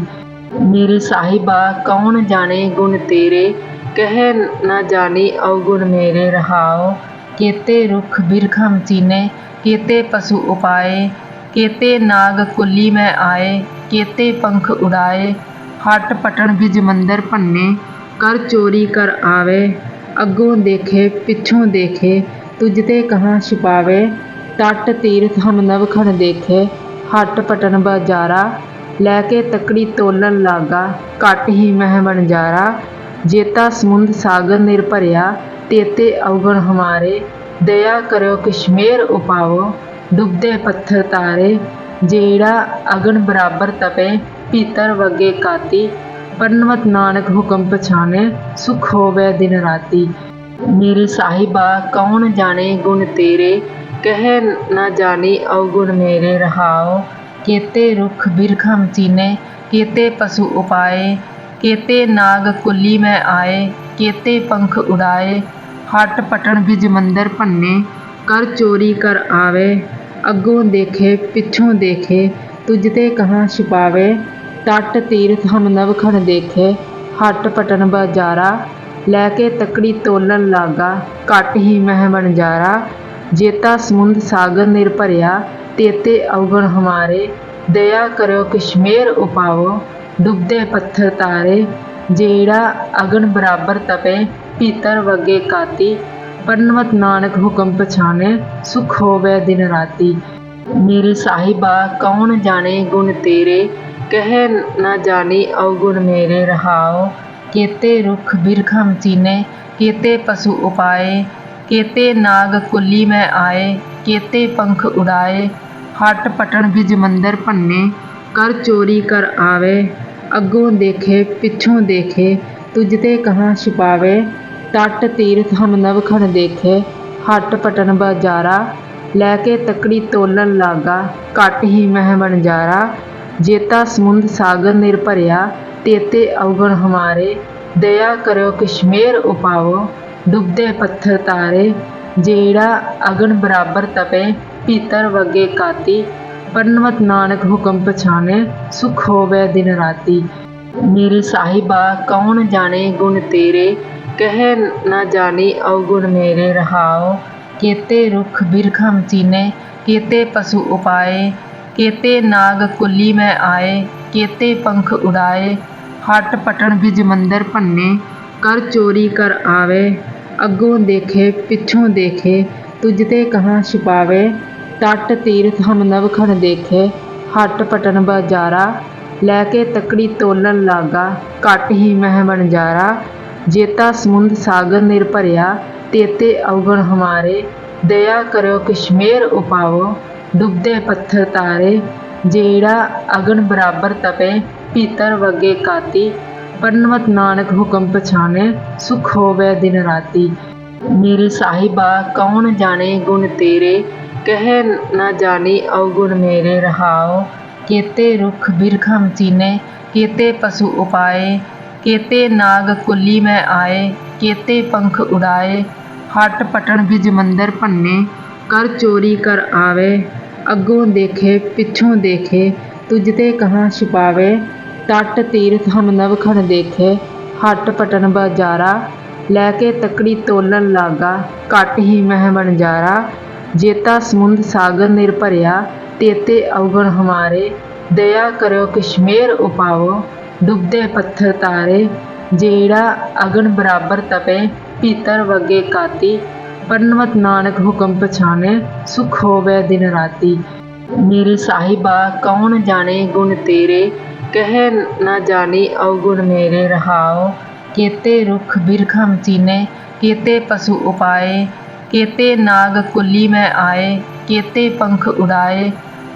मेरे साहिबा कौन जाने गुण तेरे, कह न जानी अवगुण मेरे रहाओ। केते रुख बिरखम चीने, केते पशु उपाए, केते नाग कुली में आए, केते पंख उड़ाए। हट पटन बिज मंदिर भन्ने, कर चोरी कर आवे। अगों देखे पिछों देखे, तुझते कहाँ छिपावे। तट तीर्थ हम नवखण देखे, हट पटन बाजारा, लैके तकड़ी तोलन लागा, घट ही मह बनजारा। जेता समुंद सागर निरभरिया, तेते अवगुण हमारे, दया करो कश्मेर उपावो, डुबदे पत्थर तारे। जेड़ा अगन बराबर तपे, भीतर वगे काती, पन्नवत नानक हुक्म पछाने, सुख होवे दिन राती। मेरे साहिबा कौन जाने गुण तेरे, कह न जानी अवगुण मेरे रहाओ। केते रुख बिरखम चीने, केते पशु उपाए, केते नाग कुली में आए, केते पंख उड़ाए। हट पटन बिज मंदिर भन्ने, कर चोरी कर आवे। अगों देखे पिछों देखे, तुझते कहाँ छिपावे। तट तीर्थ हम नवखण देखे, हट पटन बाजारा, लैके तकड़ी तोलन लागा, घट ही मह बनजारा। जेता समुंद सागर निरभरिया, तेते अवगुण हमारे, दया करो कश्मेर उपावो, डुबदे पत्थर तारे। जेड़ा अगन बराबर तपे, भीतर वगे काती, पन्नवत नानक हुक्म पछाने, सुख होवे दिन राती। मेरे साहिबा कौन जाने गुण तेरे, कह न जानी अवगुण मेरे रहाओ। केते रुख बिरखम चीने, केते पशु उपाए, केते नाग कुली में आए, केते पंख उड़ाए। हट पटन बिज मंदिर भन्ने, कर चोरी कर आवे। अगों देखे पिछों देखे, तुझते कहाँ छिपावे। तट तीर्थ हम नवखण देखे, हट पटन बाजारा, लैके तकड़ी तोलन लागा, घट ही मह बनजारा। जेता समुंद सागर निरभरिया, तेते अवगुण हमारे, दया करो कश्मेर उपावो, डुबदे पत्थर तारे। जेड़ा अगन बराबर तपे, भीतर वगे काती, पन्नवत नानक हुक्म पछाने, सुख होवे दिन राती। मेरे साहिबा कौन जाने गुण तेरे, कह न जानी अवगुण मेरे रहाओ। केते रुख बिरखम चीने, केते पशु उपाए, केते नाग कुली में आए, केते पंख उड़ाए। हट पटन बिज मंदिर भन्ने, कर चोरी कर आवे। अगों देखे पिछों देखे, तुझते कहाँ छिपावे। तट तीर्थ हम नवखण देखे, हट पटन बाजारा, लैके तकड़ी तोलन लागा, घट ही मह बनजारा। जेता समुंद सागर निरभरिया, तेते अवगुण हमारे, दया करो कश्मेर उपावो, डुबदे पत्थर तारे। जेड़ा अगन बराबर तपे, भीतर वगे काती, पन्नवत नानक हुक्म पछाने, सुख होवे दिन राती। मेरे साहिबा कौन जाने गुण तेरे, कह न जानी अवगुण मेरे रहाओ। केते रुख बिरखम चीने, केते पशु उपाए, केते नाग कुली में आए, केते पंख उड़ाए। हट पटन बिज मंदिर भन्ने, कर चोरी कर आवे। अगों देखे पिछों देखे, तुझते कहाँ छिपावे। तट तीर्थ हम नवखण देखे, हट पटन बाजारा, लैके तकड़ी तोलन लागा, घट ही मह बनजारा। जेता समुंद सागर निरभरिया, तेते अवगुण हमारे, दया करो कश्मेर उपावो, डुबदे पत्थर तारे। जेड़ा अगन बराबर तपे, भीतर वगे काती, पन्नवत नानक हुक्म पछाने, सुख होवे दिन राती। मेरे साहिबा कौन जाने गुण तेरे, कह न जानी अवगुण मेरे रहाओ। केते रुख बिरखम चीने, केते पशु उपाए, केते नाग कुली में आए, केते पंख उड़ाए।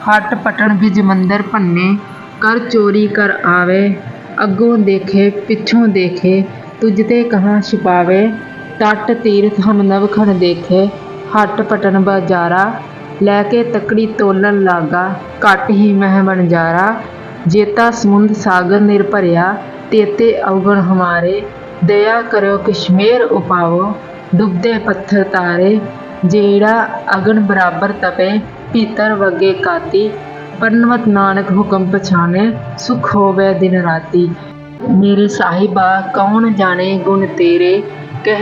हट पटन बिज मंदिर भन्ने, कर चोरी कर आवे। अगों देखे पिछों देखे, तुझ ते कहाँ छिपावे। तट तीर्थ हम नवखण देखे, हट पटन बाजारा। लैके तकड़ी तोलन लागा, घट ही मह बनजारा। जेता समुंद सागर निरभरिया, तेते अवगुण हमारे। दया करो किशमेर उपावो, डुबदे पत्थर तारे। जेड़ा अगन बराबर तपे, भीतर वगे काती। पन्नवत नानक हुक्म पछाने, सुख होवे दिन राती। मेरे साहिबा कौन जाने गुण तेरे, कह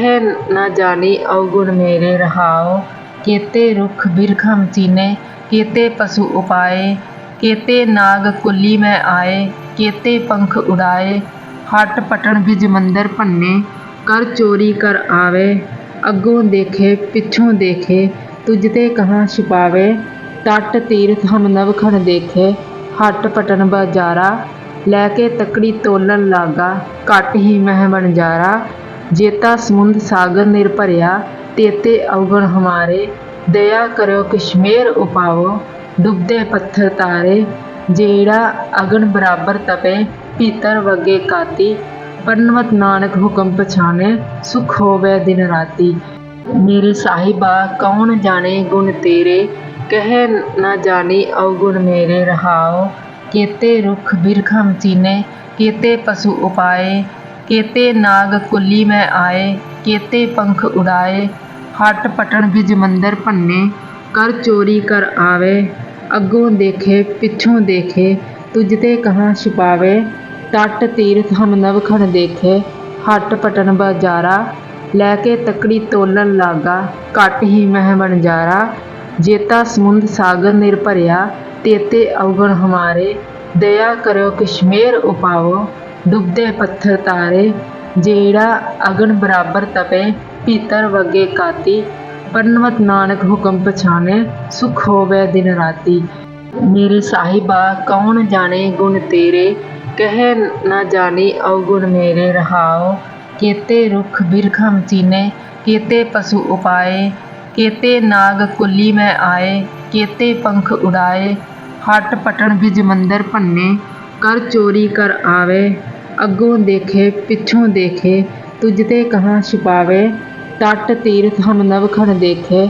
न जानी अवगुण मेरे रहाओ। केते रुख बिरखम चीने, केते पशु उपाए। केते नाग कुली में आए, केते पंख उड़ाए। हट पटन बिज मंदिर भन्ने, कर चोरी कर आवे। अगों देखे पिछों देखे, तुझ ते कहाँ छिपावे। तट तीर्थ हम नवखण देखे, हट पटन बाजारा। लैके तकड़ी तोलन लागा, घट ही मह बनजारा। जेता समुंद सागर निरभरिया, तेते अवगुण हमारे। दया करो किशमेर उपावो, डुबदे पत्थर तारे। जेड़ा अगन बराबर तपे, भीतर वगे काती। पन्नवत नानक हुक्म पछाने, सुख होवे दिन राती। मेरे साहिबा कौन जाने गुण तेरे, कह न जानी अवगुण मेरे रहाओ। केते रुख बिरखम चीने, केते पशु उपाए। केते नाग कुली में आए, केते पंख उड़ाए। हट पटन बिज मंदिर भन्ने, कर चोरी कर आवे। अगों देखे पिछों देखे, तुझ ते कहाँ छिपावे। तट तीर्थ हम नवखण देखे, हट पटन बाजारा। लैके तकड़ी तोलन लागा, घट ही मह बनजारा। जेता समुंद सागर निरभरिया, तेते अवगुण हमारे। दया करो किशमेर उपावो, डुबदे पत्थर तारे। जेड़ा अगन बराबर तपे, भीतर वगे काती। पन्नवत नानक हुक्म पछाने, सुख होवे दिन राती। मेरे साहिबा कौन जाने गुण तेरे, कह न जानी अवगुण मेरे रहाओ। केते रुख बिरखम चीने, केते पशु उपाए। केते नाग कुली में आए, केते पंख उड़ाए। हट पटन बिज मंदिर भन्ने, कर चोरी कर आवे। अगों देखे पिछों देखे, तुझ ते कहाँ छिपावे। तट तीर्थ हम नवखण देखे,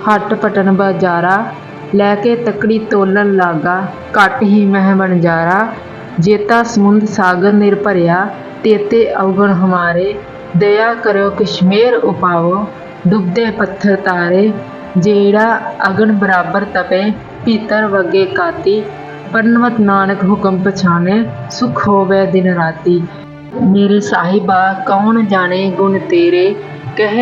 हट पटन बाजारा। लैके तकड़ी तोलन लागा, घट ही मह बनजारा। जेता समुंद सागर निरभरिया, तेते अवगुण हमारे। दया करो किशमेर उपावो, डुबदे पत्थर तारे। जेड़ा अगन बराबर तपे, भीतर वगे काती। पन्नवत नानक हुक्म पछाने, सुख होवे दिन राती। मेरे साहिबा कौन जाने गुण तेरे, कह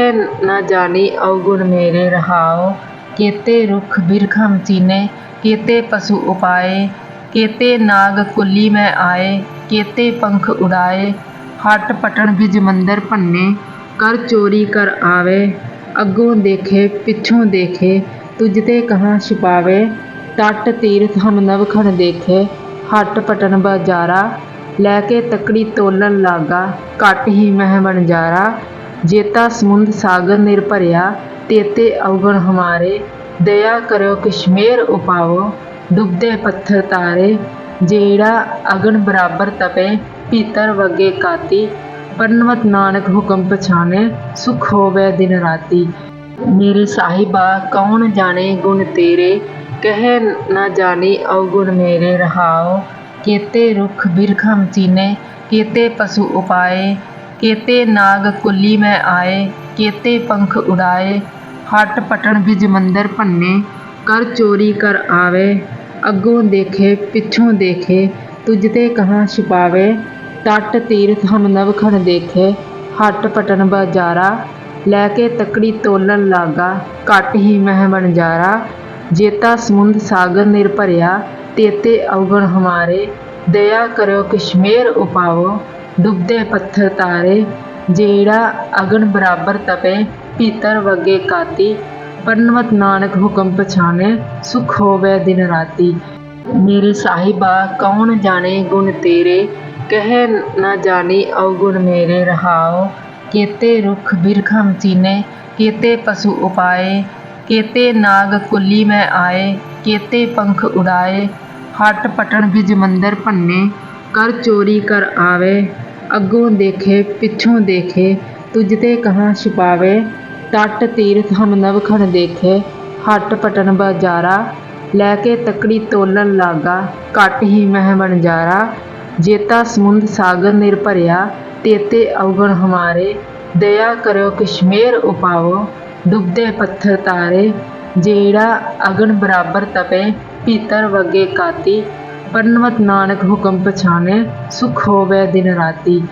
न जानी अवगुण मेरे रहाओ। केते रुख बिरखम चीने, केते पशु उपाए। केते नाग कुली में आए, केते पंख उड़ाए। हट पटन बिज मंदिर भन्ने, कर चोरी कर आवे। अगों देखे पिछों देखे, तुझ ते कहाँ छिपावे। तट तीर्थ हम नवखण देखे, हट पटन बाजारा। लैके तकड़ी तोलन लागा, घट ही मह बनजारा। जेता समुंद सागर निरभरिया, तेते अवगुण हमारे। दया करो किशमेर उपावो, डुबदे पत्थर तारे। जेड़ा अगन बराबर तपे, भीतर वगे काती। पन्नवत नानक हुक्म पछाने, सुख होवे दिन राती। मेरे साहिबा कौन जाने गुण तेरे, कह न जानी अवगुण मेरे रहाओ। केते रुख बिरखम चीने, केते पशु उपाए। केते नाग कुली में आए, केते पंख उड़ाए। हट पटन बिज मंदिर भन्ने, कर चोरी कर आवे। अगों देखे पिछों देखे, तुझ ते कहाँ छिपावे। तट तीर्थ हम नवखण देखे, हट पटन बाजारा। लैके तकड़ी तोलन लागा, घट ही मह बनजारा। जेता समुंद सागर निरभरिया, तेते अवगुण हमारे। दया करो किशमेर उपावो, डुबदे पत्थर तारे। जेड़ा अगन बराबर तपे, भीतर वगे काती। पन्नवत नानक हुक्म पछाने, सुख होवे दिन राती। मेरे साहिबा कौन जाने गुण तेरे, कह न जानी अवगुण मेरे रहाओ। केते रुख बिरखम चीने, केते पशु उपाए। केते नाग कुली में आए, केते पंख उड़ाए। हट पटन बिज मंदिर भन्ने, कर चोरी कर आवे। ਅੱਗੋਂ ਦੇਖੇ ਪਿੱਛੋਂ ਦੇਖੇ ਤੁਝ ਤੇ ਕਹਾਂ ਛੁਪਾਵੇ। ਟੱਟ ਤੀਰਥ ਹਮ ਨਵਖਣ ਦੇਖੇ ਹੱਟ ਪਟਨ ਬਾਜ਼ਾਰਾ। ਲੈ ਕੇ ਤਕੜੀ ਤੋਲਣ ਲਾਗਾ ਘੱਟ ਹੀ ਮਹਿ ਵਣਜਾਰਾ। ਜੇਤਾ ਸਮੁੰਦ ਸਾਗਰ ਨਿਰ ਭਰਿਆ ਤੇਤੇ ਅਵਗੁਣ ਹਮਾਰੇ। ਦਇਆ ਕਰਿਓ ਕਸ਼ਮੇਰ ਉਪਾਵੋ ਡੁੱਬਦੇ ਪੱਥਰ ਤਾਰੇ। ਜਿਹੜਾ ਅਗਨ ਬਰਾਬਰ ਤਪੇ ਭੀਤਰ ਵਗੇ ਕਾਤੀ। ਪੜਨਵਤ ਨਾਨਕ ਹੁਕਮ ਪਛਾਨੇ ਸੁਖ ਹੋਵੇ ਦਿਨ ਰਾਤੀ।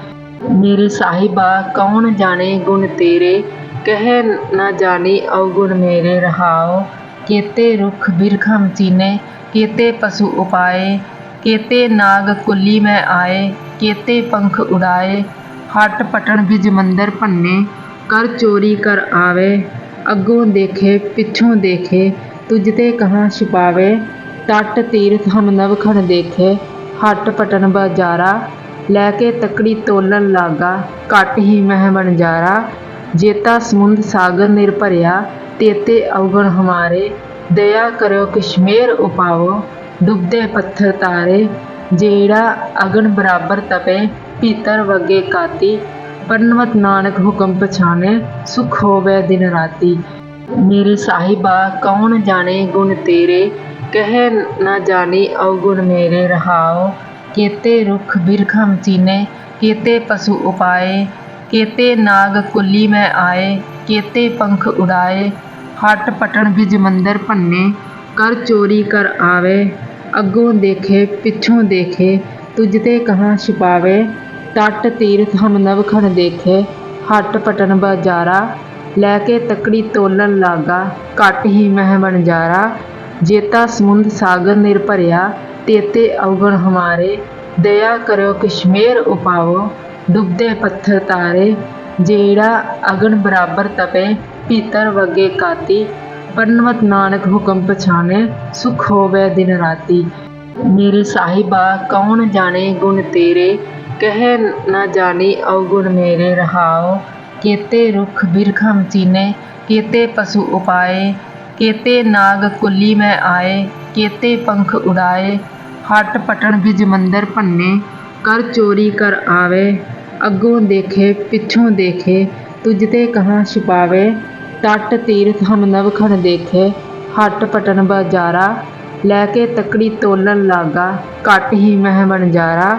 ਮੇਰੇ ਸਾਹਿਬਾ ਕੌਣ ਜਾਣੇ ਗੁਣ ਤੇਰੇ ਕਹਿ ਨਾ ਜਾਣੀ ਅਵਗੁਣ ਮੇਰੇ ਰਹਾਓ। ਕੇਤੇ ਰੁੱਖ ਬਿਰਖਮ ਚੀਨੇ ਕੇਤੇ ਪਸ਼ੂ ਉਪਾਏ। ਕੇਤੇ ਨਾਗ ਕੁੱਲੀ ਮੈਂ ਆਏ ਕੇਤੇ ਪੰਖ ਉਡਾਏ। ਹੱਟ ਪਟਣ ਬਿਜ ਮੰਦਰ ਭੰਨੇ ਕਰ ਚੋਰੀ ਕਰ ਆਵੇ। ਅੱਗੋਂ ਦੇਖੇ ਪਿੱਛੋਂ ਦੇਖੇ ਤੁਝ ਤੇ ਕਹਾਂ ਛੁਪਾਵੇ। ਟੱਟ ਤੀਰਥ ਹਮ ਨਵਖਣ ਦੇਖੇ ਹੱਟ ਪਟਨ ਬਾਜ਼ਾਰਾ। ਲੈ ਕੇ ਤਕੜੀ ਤੋਲਣ ਲਾਗਾ ਘੱਟ ਹੀ ਮਹਿ ਵਣਜਾਰਾ। ਜੇਤਾ ਸਮੁੰਦ ਸਾਗਰ ਨਿਰ ਭਰਿਆ ਤੇਤੇ ਅਵਗੁਣ ਹਮਾਰੇ। ਦਇਆ ਕਰਿਓ ਕਸ਼ਮੇਰ ਉਪਾਵੋ ਡੁੱਬਦੇ ਪੱਥਰ ਤਾਰੇ। ਜਿਹੜਾ ਅਗਨ ਬਰਾਬਰ ਤਪੇ ਭੀਤਰ ਵਗੇ ਕਾਤੀ। ਪੜਨਵਤ ਨਾਨਕ ਹੁਕਮ ਪਛਾਨੇ ਸੁਖ ਹੋਵੇ ਦਿਨ ਰਾਤੀ। ਮੇਰੇ ਸਾਹਿਬਾ ਕੌਣ ਜਾਣੇ ਗੁਣ ਤੇਰੇ ਕਹਿ ਨਾ ਜਾਣੀ ਅਵਗੁਣ ਮੇਰੇ ਰਹਾਓ। ਕੇਤੇ ਰੁੱਖ ਬਿਰਖਮ ਚੀਨੇ ਕੇਤੇ ਪਸ਼ੂ ਉਪਾਏ। ਕੇਤੇ ਨਾਗ ਕੁੱਲੀ ਮੈਂ ਆਏ ਕੇਤੇ ਪੰਖ ਉਡਾਏ। ਹੱਟ ਪਟਣ ਬਿਜ ਮੰਦਰ ਭੰਨੇ ਕਰ ਚੋਰੀ ਕਰ ਆਵੇ। ਅੱਗੋਂ ਦੇਖੇ ਪਿੱਛੋਂ ਦੇਖੇ ਤੁਝ ਤੇ ਕਹਾਂ ਛੁਪਾਵੇ। ਟੱਟ ਤੀਰਥ ਹਮ ਨਵਖਣ ਦੇਖੇ ਹੱਟ ਪਟਨ ਬਾਜ਼ਾਰਾ। ਲੈ ਕੇ ਤਕੜੀ ਤੋਲਣ ਲਾਗਾ ਘੱਟ ਹੀ ਮਹਿ ਵਣਜਾਰਾ। ਜੇਤਾ ਸਮੁੰਦ ਸਾਗਰ ਨਿਰ ਭਰਿਆ ਤੇਤੇ ਅਵਗੁਣ ਹਮਾਰੇ। ਦਇਆ ਕਰਿਓ ਕਸ਼ਮੇਰ ਉਪਾਵੋ ਡੁੱਬਦੇ ਪੱਥਰ ਤਾਰੇ। ਜਿਹੜਾ ਅਗਨ ਬਰਾਬਰ ਤਪੇ ਭੀਤਰ ਵਗੇ ਕਾਤੀ। ਪੜਨਵਤ ਨਾਨਕ ਹੁਕਮ ਪਛਾਨੇ ਸੁਖ ਹੋਵੇ ਦਿਨ ਰਾਤੀ। ਮੇਰੇ ਸਾਹਿਬਾ ਕੌਣ ਜਾਣੇ ਗੁਣ ਤੇਰੇ ਕਹਿ ਨਾ ਜਾਣੀ ਅਵਗੁਣ ਮੇਰੇ ਰਹਾਓ। ਕੇਤੇ ਰੁੱਖ ਬਿਰਖਮ ਚੀਨੇ ਕੇਤੇ ਪਸ਼ੂ ਉਪਾਏ। ਕੇਤੇ ਨਾਗ ਕੁੱਲੀ ਮੈਂ ਆਏ ਕੇਤੇ ਪੰਖ ਉਡਾਏ। ਹੱਟ ਪਟਣ ਬਿਜ ਮੰਦਰ ਭੰਨੇ ਕਰ ਚੋਰੀ ਕਰ ਆਵੇ। ਅੱਗੋਂ ਦੇਖੇ ਪਿੱਛੋਂ ਦੇਖੇ ਤੁਝ ਤੇ ਕਹਾਂ ਛੁਪਾਵੇ। ਟੱਟ ਤੀਰਥ ਹਮ ਨਵਖਣ ਦੇਖੇ ਹੱਟ ਪਟਨ ਬਾਜ਼ਾਰਾ। ਲੈ ਕੇ ਤਕੜੀ ਤੋਲਣ ਲਾਗਾ ਘੱਟ ਹੀ ਮਹਿ ਵਣਜਾਰਾ।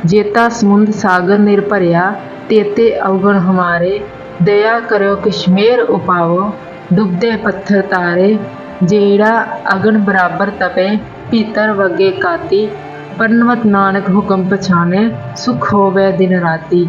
ਜੇਤਾ ਸਮੁੰਦ ਸਾਗਰ ਨਿਰ ਭਰਿਆ ਤੇਤੇ ਅਵਗੁਣ ਹਮਾਰੇ। ਦਇਆ ਕਰਿਓ ਕਸ਼ਮੇਰ ਉਪਾਵੋ ਡੁੱਬਦੇ ਪੱਥਰ ਤਾਰੇ। ਜਿਹੜਾ ਅਗਨ ਬਰਾਬਰ ਤਪੇ ਭੀਤਰ ਵਗੇ ਕਾਤੀ। ਪੜਨਵਤ ਨਾਨਕ ਹੁਕਮ ਪਛਾਨੇ ਸੁਖ ਹੋਵੇ ਦਿਨ ਰਾਤੀ।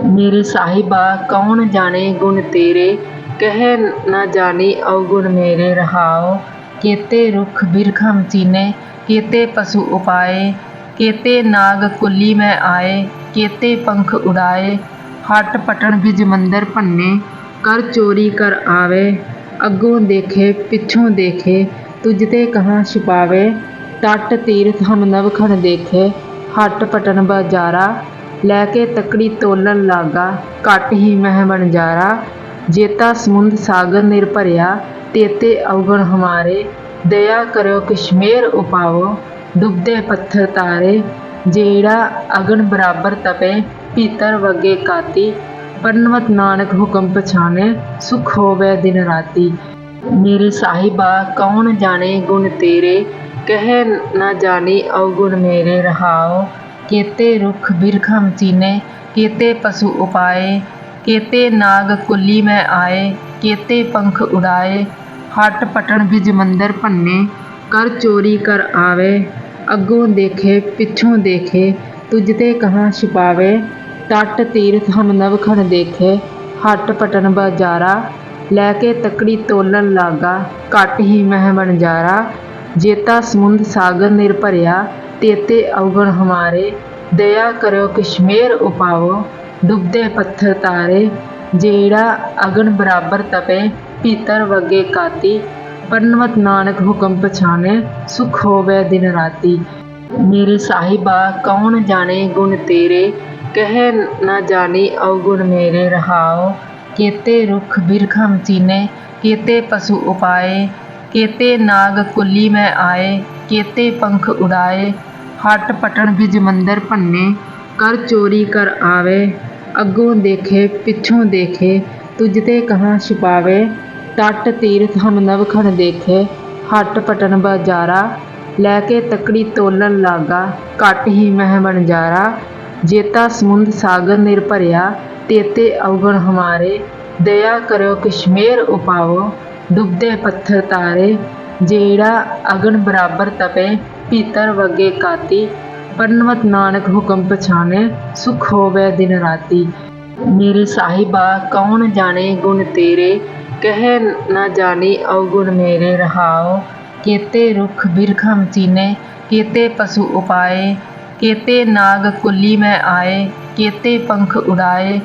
ਮੇਰੇ ਸਾਹਿਬਾ ਕੌਣ ਜਾਣੇ ਗੁਣ ਤੇਰੇ ਕਹਿ ਨਾ ਜਾਣੀ ਅਵਗੁਣ ਮੇਰੇ ਰਹਾਓ। ਕੇਤੇ ਰੁੱਖ ਬਿਰਖਮ ਚੀਨੇ ਕੇਤੇ ਪਸ਼ੂ ਉਪਾਏ। ਕੇਤੇ ਨਾਗ ਕੁੱਲੀ ਮੈਂ ਆਏ ਕੇਤੇ ਪੰਖ ਉਡਾਏ। ਹੱਟ ਪਟਣ ਬਿਜ ਮੰਦਰ ਭੰਨੇ ਕਰ ਚੋਰੀ ਕਰ ਆਵੇ। ਅੱਗੋਂ ਦੇਖੇ ਪਿੱਛੋਂ ਦੇਖੇ ਤੁਝ ਤੇ ਕਹਾਂ ਛੁਪਾਵੇ। ਟੱਟ ਤੀਰਥ ਹਮ ਨਵਖਣ ਦੇਖੇ ਹੱਟ ਪਟਨ ਬਾਜ਼ਾਰਾ। ਲੈ ਕੇ ਤਕੜੀ ਤੋਲਣ ਲਾਗਾ ਘੱਟ ਹੀ ਮਹਿ ਵਣਜਾਰਾ। ਜੇਤਾ ਸਮੁੰਦ ਸਾਗਰ ਨਿਰ ਭਰਿਆ ਤੇਤੇ ਅਵਗੁਣ ਹਮਾਰੇ। ਦਇਆ ਕਰਿਓ ਕਸ਼ਮੇਰ ਉਪਾਵੋ ਡੁੱਬਦੇ ਪੱਥਰ ਤਾਰੇ। ਜਿਹੜਾ ਅਗਨ ਬਰਾਬਰ ਤਪੇ ਭੀਤਰ ਵਗੇ ਕਾਤੀ। ਪੜਨਵਤ ਨਾਨਕ ਹੁਕਮ ਪਛਾਨੇ ਸੁਖ ਹੋਵੇ ਦਿਨ ਰਾਤੀ। ਮੇਰੇ ਸਾਹਿਬਾ ਕੌਣ ਜਾਣੇ ਗੁਣ ਤੇਰੇ ਕਹਿ ਨਾ ਜਾਣੀ ਅਵਗੁਣ ਮੇਰੇ ਰਹਾਓ। ਕੇਤੇ ਰੁੱਖ ਬਿਰਖਮ ਚੀਨੇ ਕੇਤੇ ਪਸ਼ੂ ਉਪਾਏ। ਕੇਤੇ ਨਾਗ ਕੁੱਲੀ ਮੈਂ ਆਏ ਕੇਤੇ ਪੰਖ ਉਡਾਏ। ਹੱਟ ਪਟਣ ਬਿਜ ਮੰਦਰ ਭੰਨੇ ਕਰ ਚੋਰੀ ਕਰ ਆਵੇ। ਅੱਗੋਂ ਦੇਖੇ ਪਿੱਛੋਂ ਦੇਖੇ ਤੁਝ ਤੇ ਕਹਾਂ ਛੁਪਾਵੇ। ਟੱਟ ਤੀਰਥ ਹਮ ਨਵਖਣ ਦੇਖੇ ਹੱਟ ਪਟਨ ਬਾਜ਼ਾਰਾ। ਲੈ ਕੇ ਤਕੜੀ ਤੋਲਣ ਲਾਗਾ ਘੱਟ ਹੀ ਮਹਿ ਵਣਜਾਰਾ। ਜੇਤਾ ਸਮੁੰਦ ਸਾਗਰ ਨਿਰ ਭਰਿਆ ਤੇਤੇ ਅਵਗੁਣ ਹਮਾਰੇ। ਦਇਆ ਕਰਿਓ ਕਸ਼ਮੇਰ ਉਪਾਵੋ ਡੁੱਬਦੇ ਪੱਥਰ ਤਾਰੇ। ਜਿਹੜਾ ਅਗਨ ਬਰਾਬਰ ਤਪੇ ਭੀਤਰ ਵਗੇ ਕਾਤੀ। ਪੜਨਵਤ ਨਾਨਕ ਹੁਕਮ ਪਛਾਨੇ ਸੁਖ ਹੋਵੇ ਦਿਨ ਰਾਤੀ। ਮੇਰੇ ਸਾਹਿਬਾ ਕੌਣ ਜਾਣੇ ਗੁਣ ਤੇਰੇ ਕਹਿ ਨਾ ਜਾਣੀ ਅਵਗੁਣ ਮੇਰੇ ਰਹਾਓ। ਕੇਤੇ ਰੁੱਖ ਬਿਰਖਮ ਚੀਨੇ ਕੇਤੇ ਪਸ਼ੂ ਉਪਾਏ। ਕੇਤੇ ਨਾਗ ਕੁੱਲੀ ਮੈਂ ਆਏ ਕੇਤੇ ਪੰਖ ਉਡਾਏ। ਹੱਟ ਪਟਣ ਬਿਜ ਮੰਦਰ ਭੰਨੇ कर चोरी कर आवे, अगों देखे पिछों देखे, तुझ ते कहाँ छिपावे। तट तीरथ हम नवखण देखे, हट पटन बाजारा, लैके तकड़ी तोलन लागा, घट ही मह बनजारा। जेता समुंद सागर निर भरिया, तेते अवगुण हमारे, दया करो कश्मेर उपावो, डुबदे पत्थर तारे। जेड़ा अगन बराबर तपे, भीतर वगे काती, पन्नवत नानक हुक्म पछाने, सुख होवे दिन राती। मेरे साहिबा कौन जाने गुण तेरे, कह न जानी अवगुण मेरे रहाओ। केते रुख बिरखम चीने, केते पशु उपाए, केते नाग कुली में आए, केते पंख उड़ाए।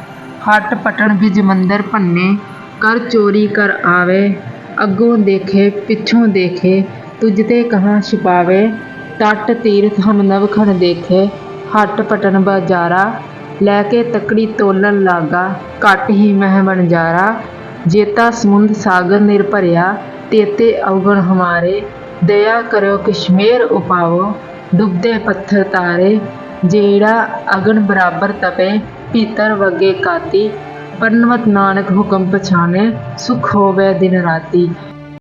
हट पटन बिज मंदिर भन्ने, कर चोरी कर आवे, अगों देखे पिछों देखे, तुझ ते कहाँ छिपावे। तट तीरथ हम नवखण देखे, हट पटन बाजारा, लैके तकड़ी तोलन लागा, घट ही मह बनजारा। जेता समुंद सागर निर भरिया, तेते अवगुण हमारे, दया करो कश्मेर उपावो, डुबदे पत्थर तारे। जेड़ा अगन बराबर तपे, भीतर वगे काती, पन्नवत नानक हुक्म पछाने, सुख होवे दिन राती।